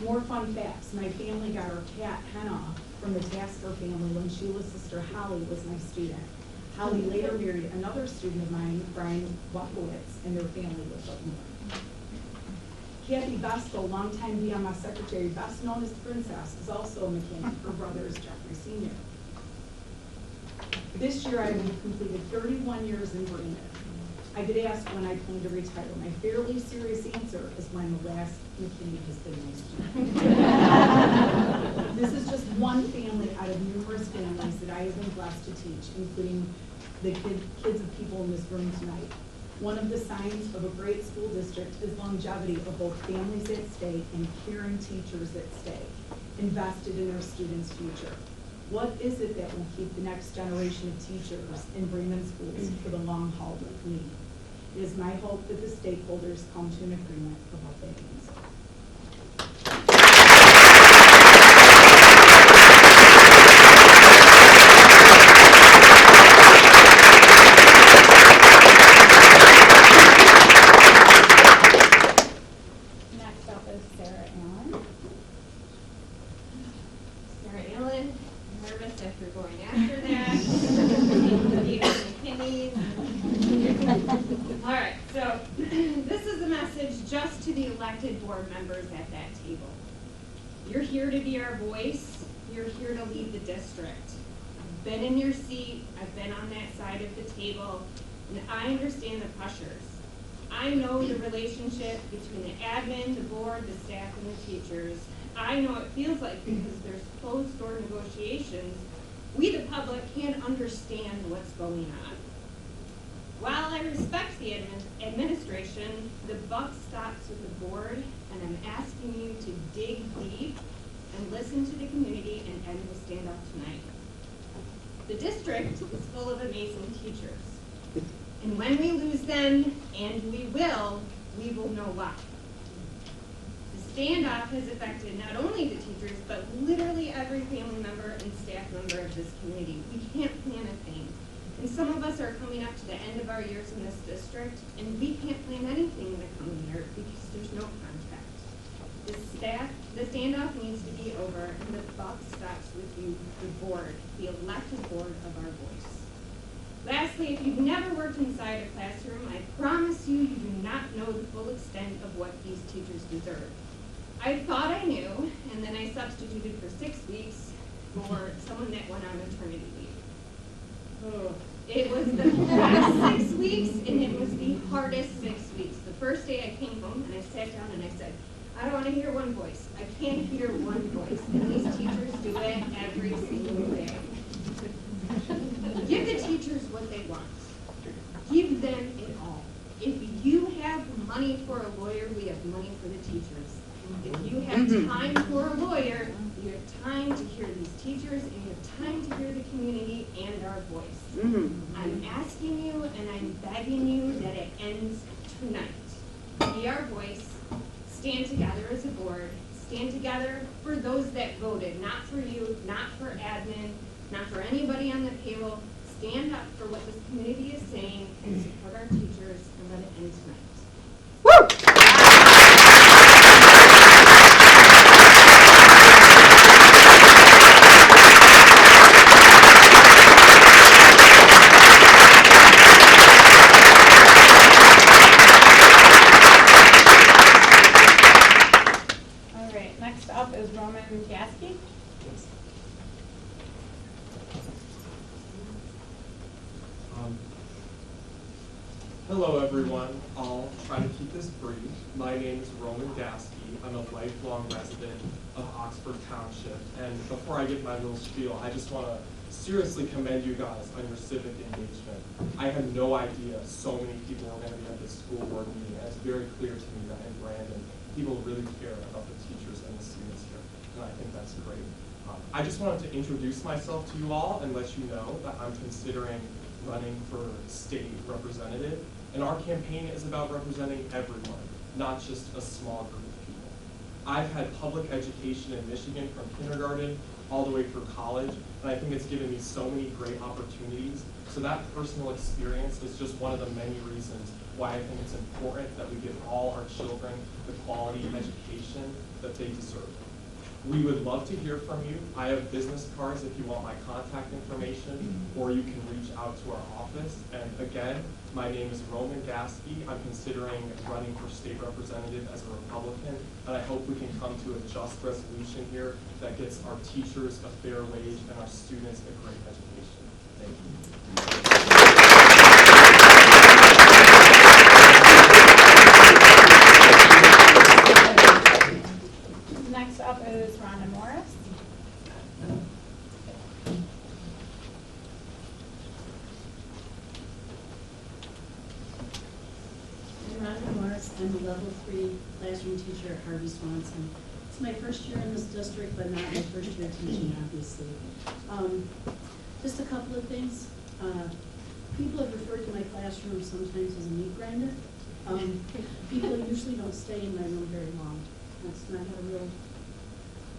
More fun facts. My family got our cat, Henna, from the Tasker family when Sheila's sister, Holly, was my student. Holly later married another student of mine, Brian Wachowitz, and their family lives up north. Kathy Bestel, longtime BMS secretary, best known as Princess, is also a McKinney. Her brother is Jeffrey Sr. This year I have completed 31 years in Brandon. I get asked when I plan to retire. My fairly serious answer is when the last McKinney has been my student. This is just one family out of numerous families that I have been blessed to teach, including the kids of people in this room tonight. One of the signs of a great school district is longevity of both families at stake and caring teachers at stake, invested in their students' future. What is it that will keep the next generation of teachers in Brandon schools for the long haul with me? It is my hope that the stakeholders come to an agreement of what that means.
Next up is Sarah Allen.
Sarah Allen, nervous after going after that. All right, so this is a message just to the elected board members at that table. You're here to be our voice. You're here to lead the district. I've been in your seat. I've been on that side of the table, and I understand the pressures. I know the relationship between the admin, the board, the staff, and the teachers. I know it feels like because there's closed-door negotiations, we, the public, can't understand what's going on. While I respect the administration, the buck stops with the board, and I'm asking you to dig deep and listen to the community and end the standoff tonight. The district is full of amazing teachers. And when we lose them, and we will know why. The standoff has affected not only the teachers, but literally every family member and staff member of this community. We can't plan a thing. And some of us are coming up to the end of our years in this district, and we can't plan anything in the coming year because there's no contract. The standoff needs to be over, and the buck stops with you, the board, the elected board of our voice. Lastly, if you've never worked inside a classroom, I promise you, you do not know the full extent of what these teachers deserve. I thought I knew, and then I substituted for 6 weeks for someone that went on maternity leave. Oh. It was the best 6 weeks, and it was the hardest 6 weeks. The first day I came home, and I sat down and I said, I don't want to hear one voice. I can't hear one voice. And these teachers do it every single day. Give the teachers what they want. have time for a lawyer, you have time to hear these teachers, and you have time to hear the community and our voice. I'm asking you and I'm begging you that it ends tonight. Be our voice, stand together as a board, stand together for those that voted, not for you, not for admin, not for anybody on the payroll. Stand up for what this community is saying and support our teachers and let it end tonight.
All right, next up is Roman Gasky.
Hello everyone, I'll try to keep this brief. My name is Roman Gasky. I'm a lifelong resident of Oxford Township. And before I give my little spiel, I just want to seriously commend you guys on your civic engagement. I had no idea so many people were going to be at this school board meeting, and it's very clear to me that in Brandon, people really care about the teachers and the students here, and I think that's great. I just wanted to introduce myself to you all and let you know that I'm considering running for state representative, and our campaign is about representing everyone, not just a small group of people. I've had public education in Michigan from kindergarten all the way through college, and I think it's given me so many great opportunities. So that personal experience is just one of the many reasons why I think it's important that we give all our children the quality education that they deserve. We would love to hear from you. I have business cards if you want my contact information, or you can reach out to our office. And again, my name is Roman Gasky. I'm considering running for state representative as a Republican, and I hope we can come to a just resolution here that gets our teachers a fair wage and our students a great education. Thank you.
Next up is Rhonda Morris.
I'm Rhonda Morris. I'm a level 3 classroom teacher at Harvey Swanson. It's my first year in this district, but not my first year teaching, obviously. Just a couple of things. People have referred to my classroom sometimes as a meat grinder. People usually don't stay in my room very long. That's not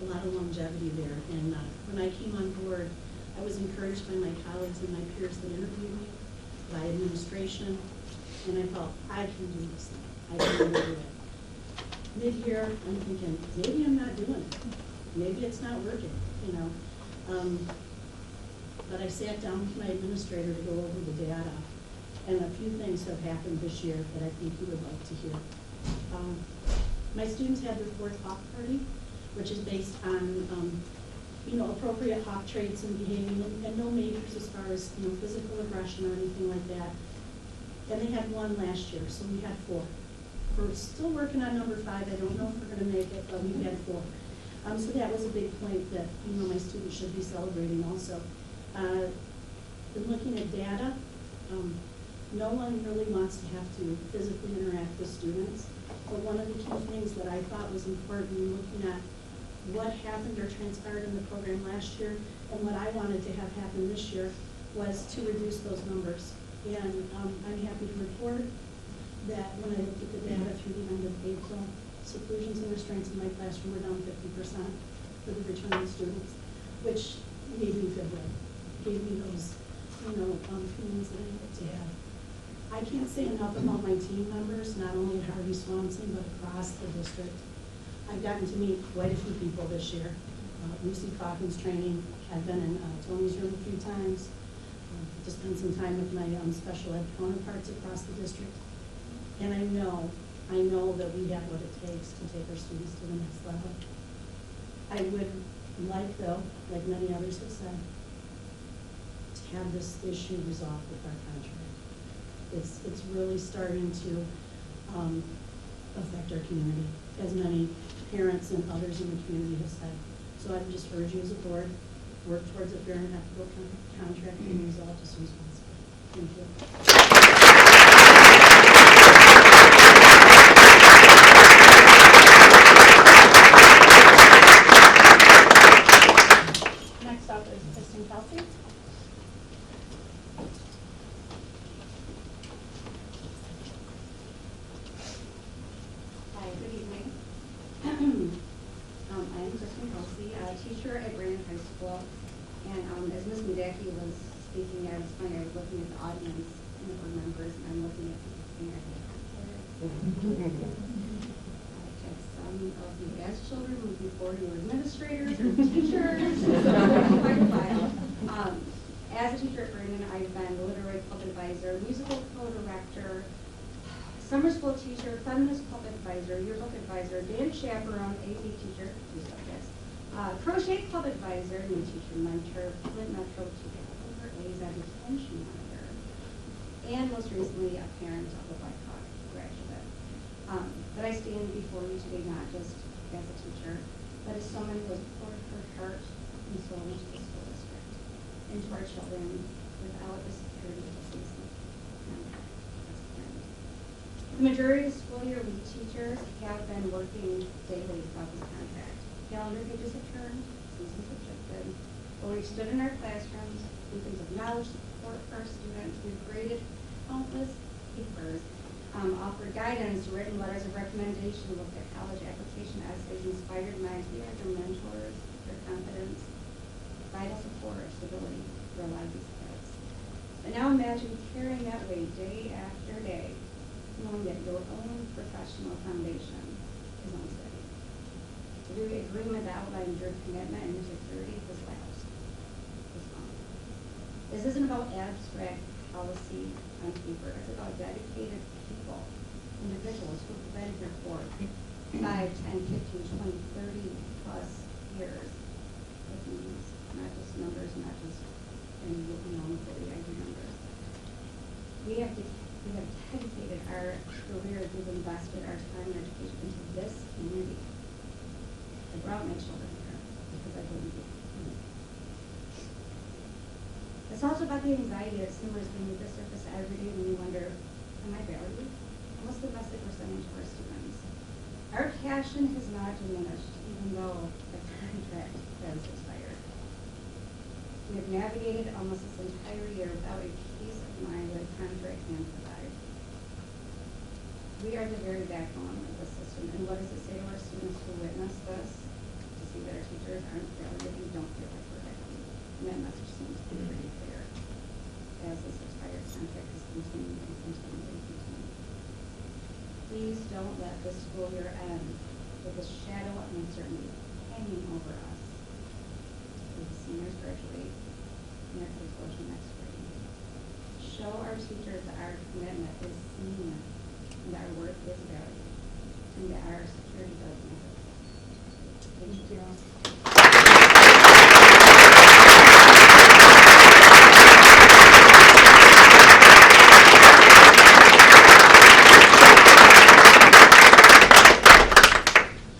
a lot of longevity there. And when I came on board, I was encouraged by my colleagues and my peers that interviewed me, by administration, and I felt, I can do this now. I can do it. Mid-year, I'm thinking, maybe I'm not doing it. Maybe it's not working, you know. But I sat down with my administrator to go over the data, and a few things have happened this year that I think you would like to hear. My students had their 4th Hawk Party, which is based on appropriate Hawk traits and behavior, and no majors as far as physical aggression or anything like that. And they had 1 last year, so we had 4. We're still working on number 5. I don't know if we're going to make it, but we had 4. So that was a big point that my students should be celebrating also. In looking at data, no one really wants to have to physically interact with students. But one of the key things that I thought was important in looking at what happened or transpired in the program last year and what I wanted to have happen this year was to reduce those numbers. And I'm happy to report that when I looked at the data through the end of April, seclusions and restraints in my classroom were down 50% for the returning students, which made me feel good. Gave me those, feelings that I needed to have. I can't say enough about my team members, not only at Harvey Swanson, but across the district. I've gotten to meet quite a few people this year. Lucy Calkins training. I've been in Tony's room a few times. To spend some time with my special ed counterparts across the district. And I know that we have what it takes to take our students to the next level. I would like, though, like many others have said, to have this issue resolved with our contract. It's really starting to affect our community, as many parents and others in the community have said. So I would just urge you as a board, work towards a fair and equitable contract and resolve as soon as possible. Thank you.
Next up is Kristen Kelsey.
Hi, good evening. I'm Kristen Kelsey, a teacher at Brandon High School. And as Ms. Medaki was speaking, I was funny, I was looking at the audience and the board members, and I'm looking at people saying, I guess some of you as children moved before you were administrators or teachers. So quite a while. As a teacher at Brandon, I've been literary club advisor, musical co-director, summer school teacher, feminist club advisor, yearbook advisor, dance chaperone, AP teacher, two subjects, crochet club advisor, new teacher mentor, Flint Metro teacher, AZ detention monitor, and most recently a parent of a Blackhawk graduate. But I stand before you today not just as a teacher, but as someone who has poured her heart and soul into the school district, into our children, without the security of a season. The majority of the school year, we teachers have been working daily without this contract. Calendar pages have turned, seasons have shifted. But we've stood in our classrooms, beacons of knowledge, support for our students. We've graded countless papers, offered guidance, written letters of recommendation, looked at college application essays, inspired minds. We are their mentors, their confidence, vital support, stability for a lot of these kids. And now imagine carrying that weight day after day, knowing that your own professional foundation is unsteady. The very agreement that outlines your commitment and your security has lapsed. This isn't about abstract policy on paper. It's about dedicated people, individuals who have been here for 5, 10, 15, 20, 30 plus years. It means not just numbers, not just employee ID numbers. We have dedicated our careers, we've invested our time and education into this community. I brought my children here because I believe in it. It's also about the anxiety that simmers beneath the surface every day when you wonder, am I valued? What's the message we're sending to our students? Our passion has not diminished, even though the contract has expired. We have navigated almost this entire year without a peace of mind that a contract can provide. We are the very backbone of the system, and what does it say to our students who witness this? To see that our teachers aren't valued and don't feel like we're valued. And that message seems to be pretty clear as this expired contract is continuing and continuing and continuing. Please don't let this school year end with a shadow of uncertainty hanging over us. As the seniors graduate and their kids go to next grade. Show our teachers that our commitment is seen and that our work is valued and that our security does matter. Thank you.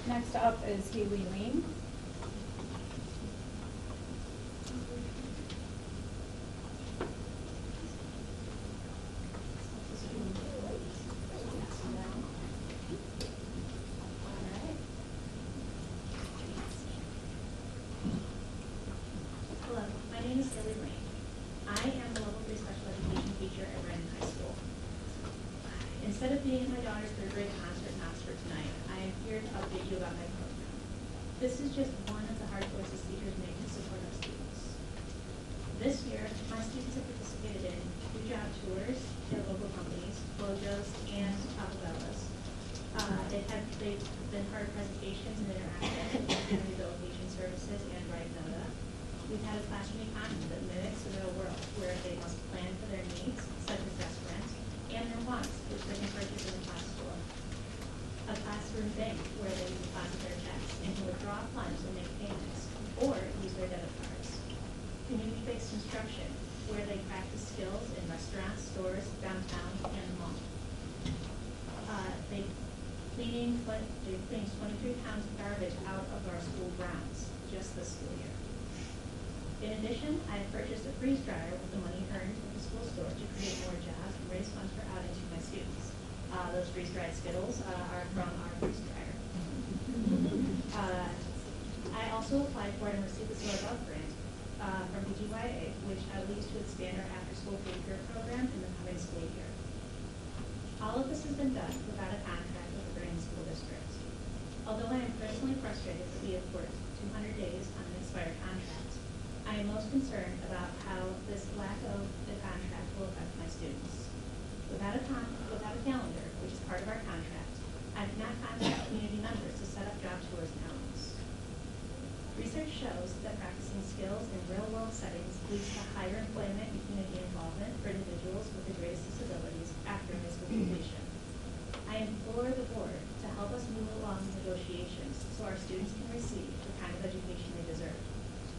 Next up is Haley Lane.
Hello, my name is Haley Lane. I am a level 3 special education teacher at Brandon High School. Instead of being at my daughter's third grade concert in Oxford tonight, I am here to update you about my program. This is just one of the hard choices teachers make to support our students. This year, my students have participated in 2 job tours at local companies, Flojo's and Taco Bella's. They've been part of presentations and interactions with rehabilitation services and Right Nota. We've had a classroom economy that mimics the real world, where they must plan for their needs, such as desk rent, and their wants, which they can purchase in the class store. A classroom bank, where they deposit their checks and can withdraw funds and make payments, or use their debit cards. Community-based instruction, where they practice skills in restaurants, stores, downtown, and the mall. They've cleaned 23 pounds of garbage out of our school grounds just this school year. In addition, I have purchased a freeze dryer with the money earned at the school store to create more jobs and raise funds for outings for my students. Those freeze-dried Skittles are from our freeze dryer. I also applied for and received the Soar Above grant EYA, which leads to expand our after-school daycare program in the coming school year. All of this has been done without a contract with the Brandon School District. Although I am personally frustrated that we have worked 200 days on an expired contract, I am most concerned about how this lack of a contract will affect my students. Without a calendar, which is part of our contract, I cannot contact community members to set up job tours and outings. Research shows that practicing skills in real-world settings leads to higher employment and community involvement for individuals with the greatest disabilities after high school completion. I implore the board to help us move along in negotiations so our students can receive the kind of education they deserve,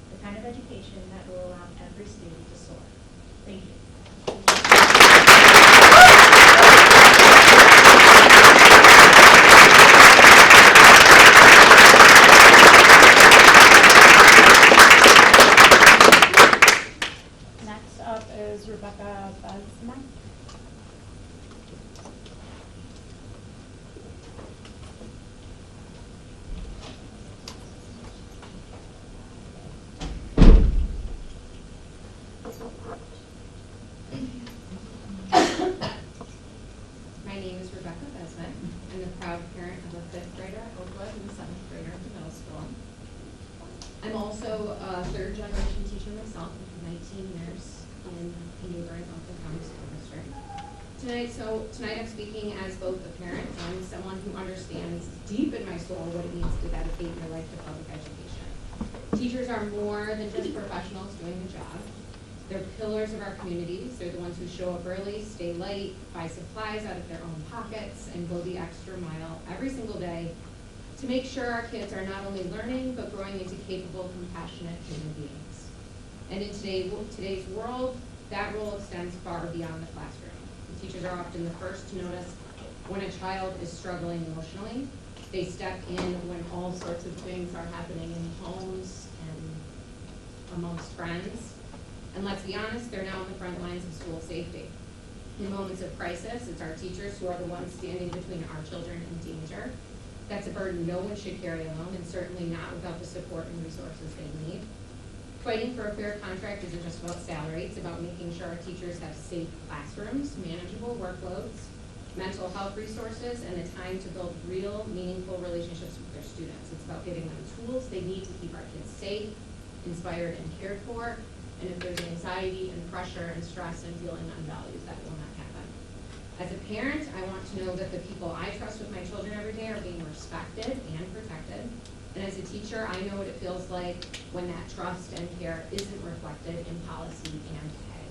the kind of education that will allow every student to soar. Thank you.
Next up is Rebecca Besman.
My name is Rebecca Besman. I'm the proud parent of a 5th grader at Oakwood and a 7th grader at the middle school. I'm also a 3rd generation teacher myself with 19 years in the neighboring Oakland County School District. Tonight I'm speaking as both a parent and someone who understands deep in my soul what it means to dedicate your life to public education. Teachers are more than just professionals doing the job. They're pillars of our communities. They're the ones who show up early, stay late, buy supplies out of their own pockets, and go the extra mile every single day to make sure our kids are not only learning, but growing into capable, compassionate human beings. And in today's world, that role extends far beyond the classroom. The teachers are often the first to notice when a child is struggling emotionally. They step in when all sorts of things are happening in homes and amongst friends. And let's be honest, they're now on the front lines of school safety. In moments of crisis, it's our teachers who are the ones standing between our children and danger. That's a burden no one should carry alone, and certainly not without the support and resources they need. Fighting for a fair contract isn't just about salary, it's about making sure our teachers have safe classrooms, manageable workloads, mental health resources, and the time to build real, meaningful relationships with their students. It's about giving them tools they need to keep our kids safe, inspired, and cared for. And if there's anxiety and pressure and stress and feeling unvalued, that will not happen. As a parent, I want to know that the people I trust with my children every day are being respected and protected. And as a teacher, I know what it feels like when that trust and care isn't reflected in policy and pay.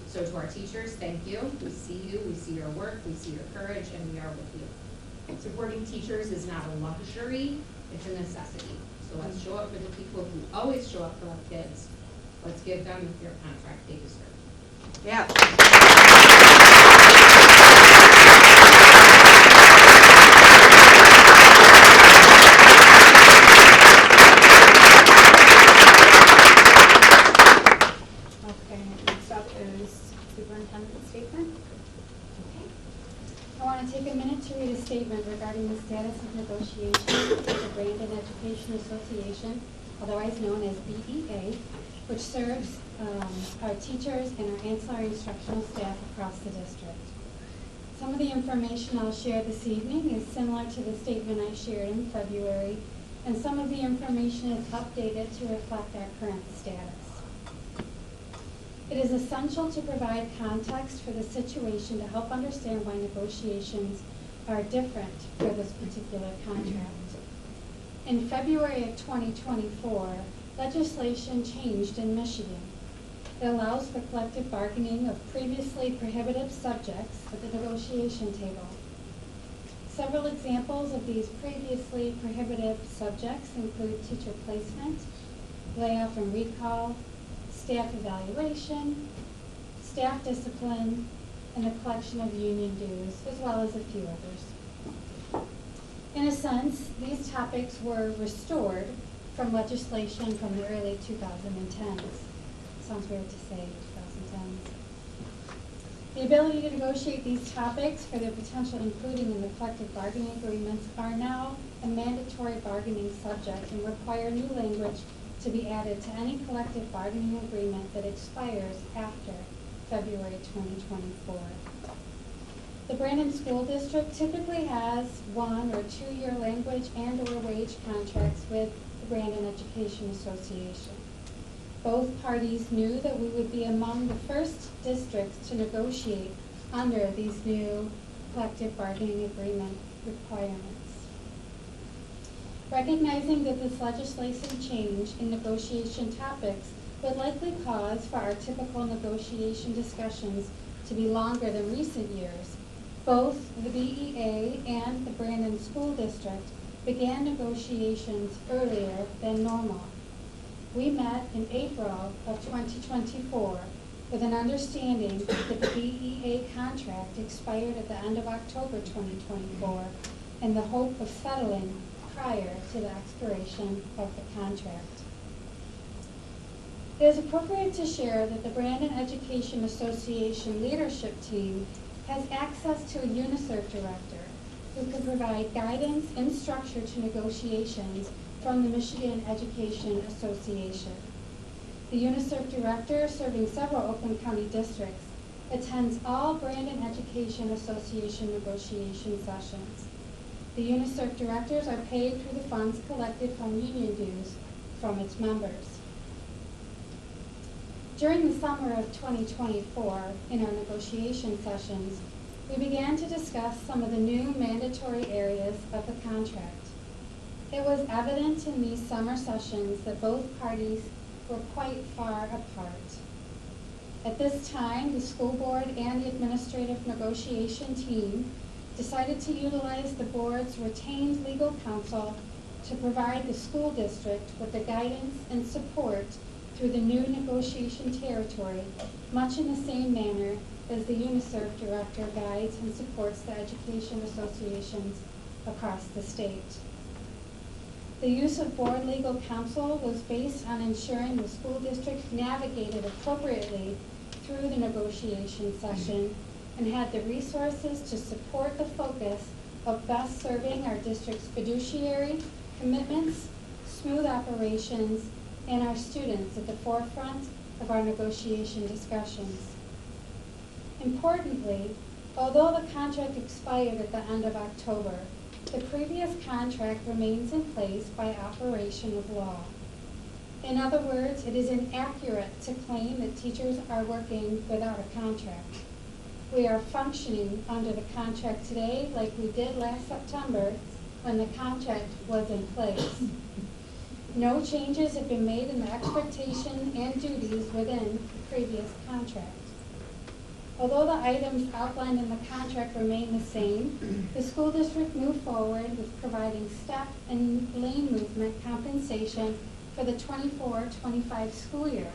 So to our teachers, thank you. We see you, we see your work, we see your courage, and we are with you. Supporting teachers is not a luxury, it's a necessity. So let's show up for the people who always show up for our kids. Let's give them the fair contract they deserve.
Yeah.
Okay, next up is superintendent's statement. I want to take a minute to read a statement regarding the status of negotiations with the Brandon Education Association, otherwise known as BEA, which serves our teachers and our ancillary instructional staff across the district. Some of the information I'll share this evening is similar to the statement I shared in February, and some of the information is updated to reflect our current status. It is essential to provide context for the situation to help understand why negotiations are different for this particular contract. In February of 2024, legislation changed in Michigan. It allows for collective bargaining of previously prohibitive subjects at the negotiation table. Several examples of these previously prohibitive subjects include teacher placement, layoff and recall, staff evaluation, staff discipline, and the collection of union dues, as well as a few others. In a sense, these topics were restored from legislation from the early 2010s. Sounds weird to say 2010s. The ability to negotiate these topics for their potential including in the collective bargaining agreements are now a mandatory bargaining subject and require new language to be added to any collective bargaining agreement that expires after February 2024. The Brandon School District typically has 1 or 2 year language and/or wage contracts with the Brandon Education Association. Both parties knew that we would be among the first districts to negotiate under these new collective bargaining agreement requirements. Recognizing that this legislation change in negotiation topics would likely cause for our typical negotiation discussions to be longer than recent years, both the BEA and the Brandon School District began negotiations earlier than normal. We met in April of 2024 with an understanding that the BEA contract expired at the end of October 2024 in the hope of settling prior to the expiration of the contract. It is appropriate to share that the Brandon Education Association leadership team has access to a UNISERV director who can provide guidance and structure to negotiations from the Michigan Education Association. The UNISERV director, serving several Oakland County districts, attends all Brandon Education Association negotiation sessions. The UNISERV directors are paid through the funds collected from union dues from its members. During the summer of 2024, in our negotiation sessions, we began to discuss some of the new mandatory areas of the contract. It was evident in these summer sessions that both parties were quite far apart. At this time, the school board and the administrative negotiation team decided to utilize the board's retained legal counsel to provide the school district with the guidance and support through the new negotiation territory, much in the same manner as the UNISERV director guides and supports the education associations across the state. The use of board legal counsel was based on ensuring the school district navigated appropriately through the negotiation session and had the resources to support the focus of best serving our district's fiduciary commitments, smooth operations, and our students at the forefront of our negotiation discussions. Importantly, although the contract expired at the end of October, the previous contract remains in place by operation of law. In other words, it is inaccurate to claim that teachers are working without a contract. We are functioning under the contract today like we did last September when the contract was in place. No changes have been made in the expectation and duties within the previous contract. Although the items outlined in the contract remain the same, the school district moved forward with providing step and lane movement compensation for the 24-25 school year.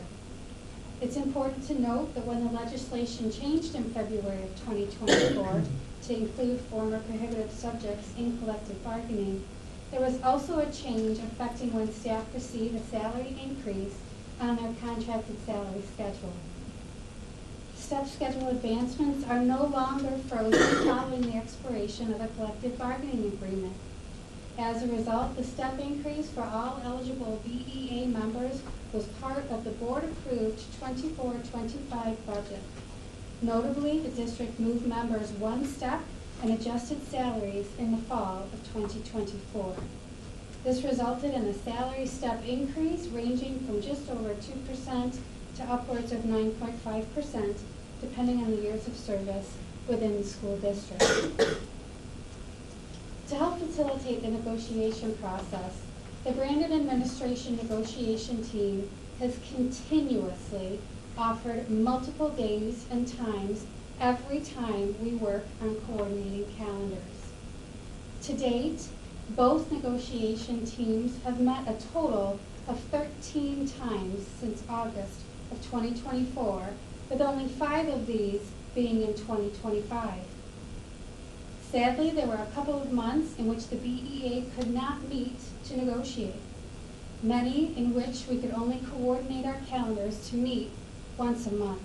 It's important to note that when the legislation changed in February of 2024 to include former prohibitive subjects in collective bargaining, there was also a change affecting when staff receive a salary increase on their contracted salary schedule. Step schedule advancements are no longer frozen following the expiration of a collective bargaining agreement. As a result, the step increase for all eligible BEA members was part of the board-approved 24-25 budget. Notably, the district moved members one step and adjusted salaries in the fall of 2024. This resulted in a salary step increase ranging from just over 2% to upwards of 9.5%, depending on the years of service within the school district. To help facilitate the negotiation process, the Brandon Administration negotiation team has continuously offered multiple days and times every time we work on coordinating calendars. To date, both negotiation teams have met a total of 13 times since August of 2024, with only 5 of these being in 2025. Sadly, there were a couple of months in which the BEA could not meet to negotiate, many in which we could only coordinate our calendars to meet once a month.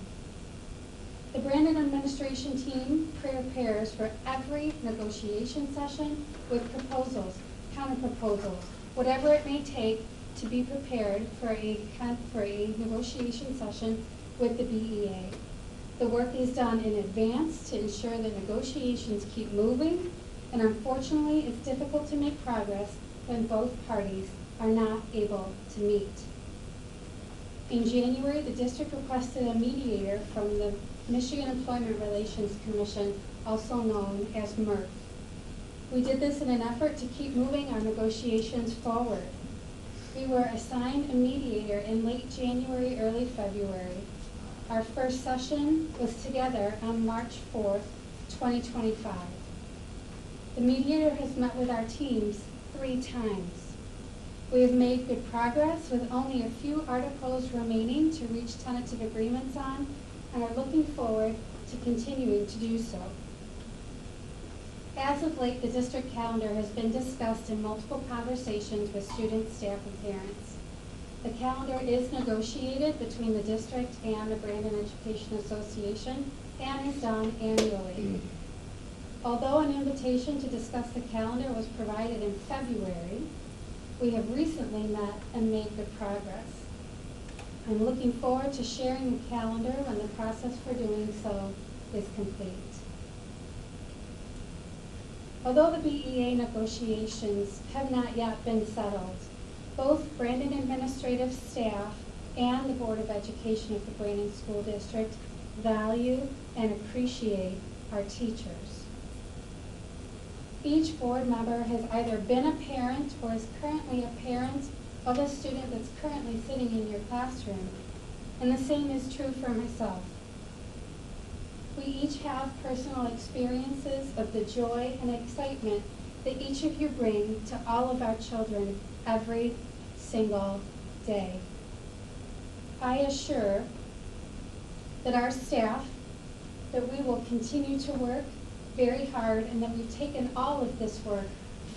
The Brandon Administration team prepares for every negotiation session with proposals, counter-proposals, whatever it may take to be prepared for a negotiation session with the BEA. The work is done in advance to ensure that negotiations keep moving, and unfortunately, it's difficult to make progress when both parties are not able to meet. In January, the district requested a mediator from the Michigan Employment Relations Commission, also known as MERC. We did this in an effort to keep moving our negotiations forward. We were assigned a mediator in late January, early February. Our first session was together on March 4th, 2025. The mediator has met with our teams 3 times. We have made good progress with only a few articles remaining to reach tentative agreements on, and are looking forward to continuing to do so. As of late, the district calendar has been discussed in multiple conversations with students, staff, and parents. The calendar is negotiated between the district and the Brandon Education Association and is done annually. Although an invitation to discuss the calendar was provided in February, we have recently met and made good progress. I'm looking forward to sharing the calendar when the process for doing so is complete. Although the BEA negotiations have not yet been settled, both Brandon administrative staff and the Board of Education of the Brandon School District value and appreciate our teachers. Each board member has either been a parent or is currently a parent of a student that's currently sitting in your classroom, and the same is true for myself. We each have personal experiences of the joy and excitement that each of you bring to all of our children every single day. I assure that our staff, that we will continue to work very hard, and that we've taken all of this work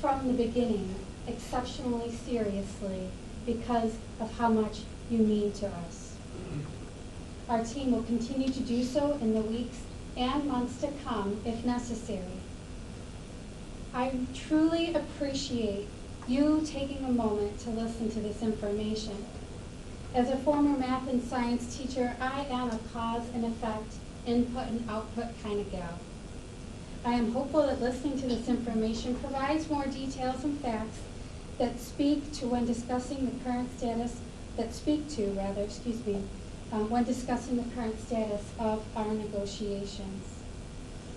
from the beginning exceptionally seriously because of how much you mean to us. Our team will continue to do so in the weeks and months to come if necessary. I truly appreciate you taking a moment to listen to this information. As a former math and science teacher, I am a cause and effect, input and output kind of gal. I am hopeful that listening to this information provides more details and facts that speak to when discussing the current status, when discussing the current status of our negotiations.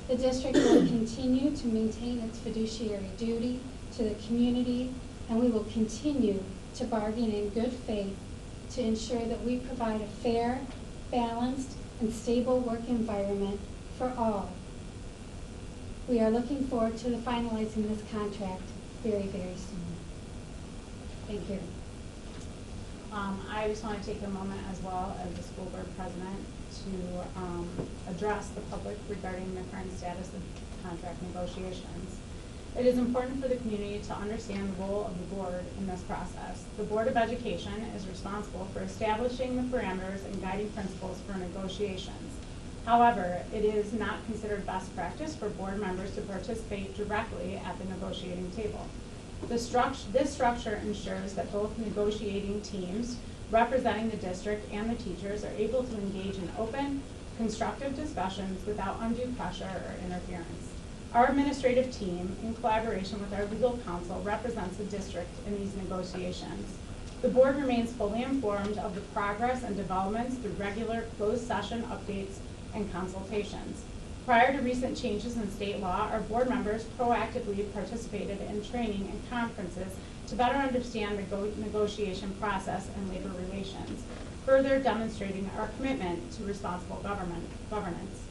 The district will continue to maintain its fiduciary duty to the community, and we will continue to bargain in good faith to ensure that we provide a fair, balanced, and stable work environment for all. We are looking forward to finalizing this contract very, very soon. Thank you.
I just want to take a moment as well as the school board president to address the public regarding the current status of contract negotiations. It is important for the community to understand the role of the board in this process. The Board of Education is responsible for establishing the parameters and guiding principles for negotiations. However, it is not considered best practice for board members to participate directly at the negotiating table. This structure ensures that both negotiating teams representing the district and the teachers are able to engage in open, constructive discussions without undue pressure or interference. Our administrative team, in collaboration with our legal counsel, represents the district in these negotiations. The board remains fully informed of the progress and developments through regular closed session updates and consultations. Prior to recent changes in state law, our board members proactively participated in training and conferences to better understand the negotiation process and labor relations, further demonstrating our commitment to responsible governance.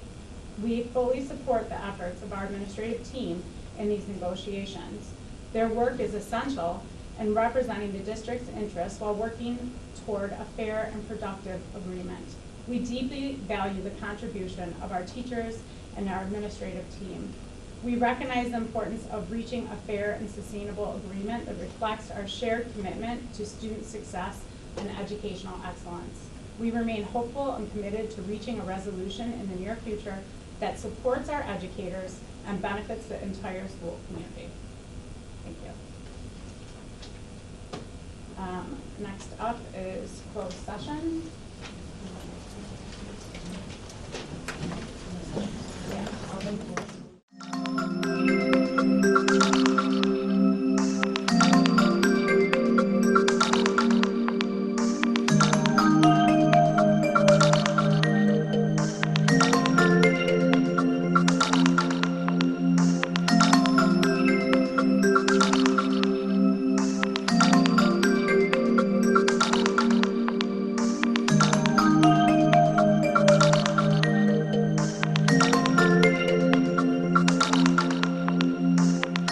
We fully support the efforts of our administrative team in these negotiations. Their work is essential in representing the district's interests while working toward a fair and productive agreement. We deeply value the contribution of our teachers and our administrative team. We recognize the importance of reaching a fair and sustainable agreement that reflects our shared commitment to student success and educational excellence. We remain hopeful and committed to reaching a resolution in the near future that supports our educators and benefits the entire school community. Thank you.
Next up is closed session.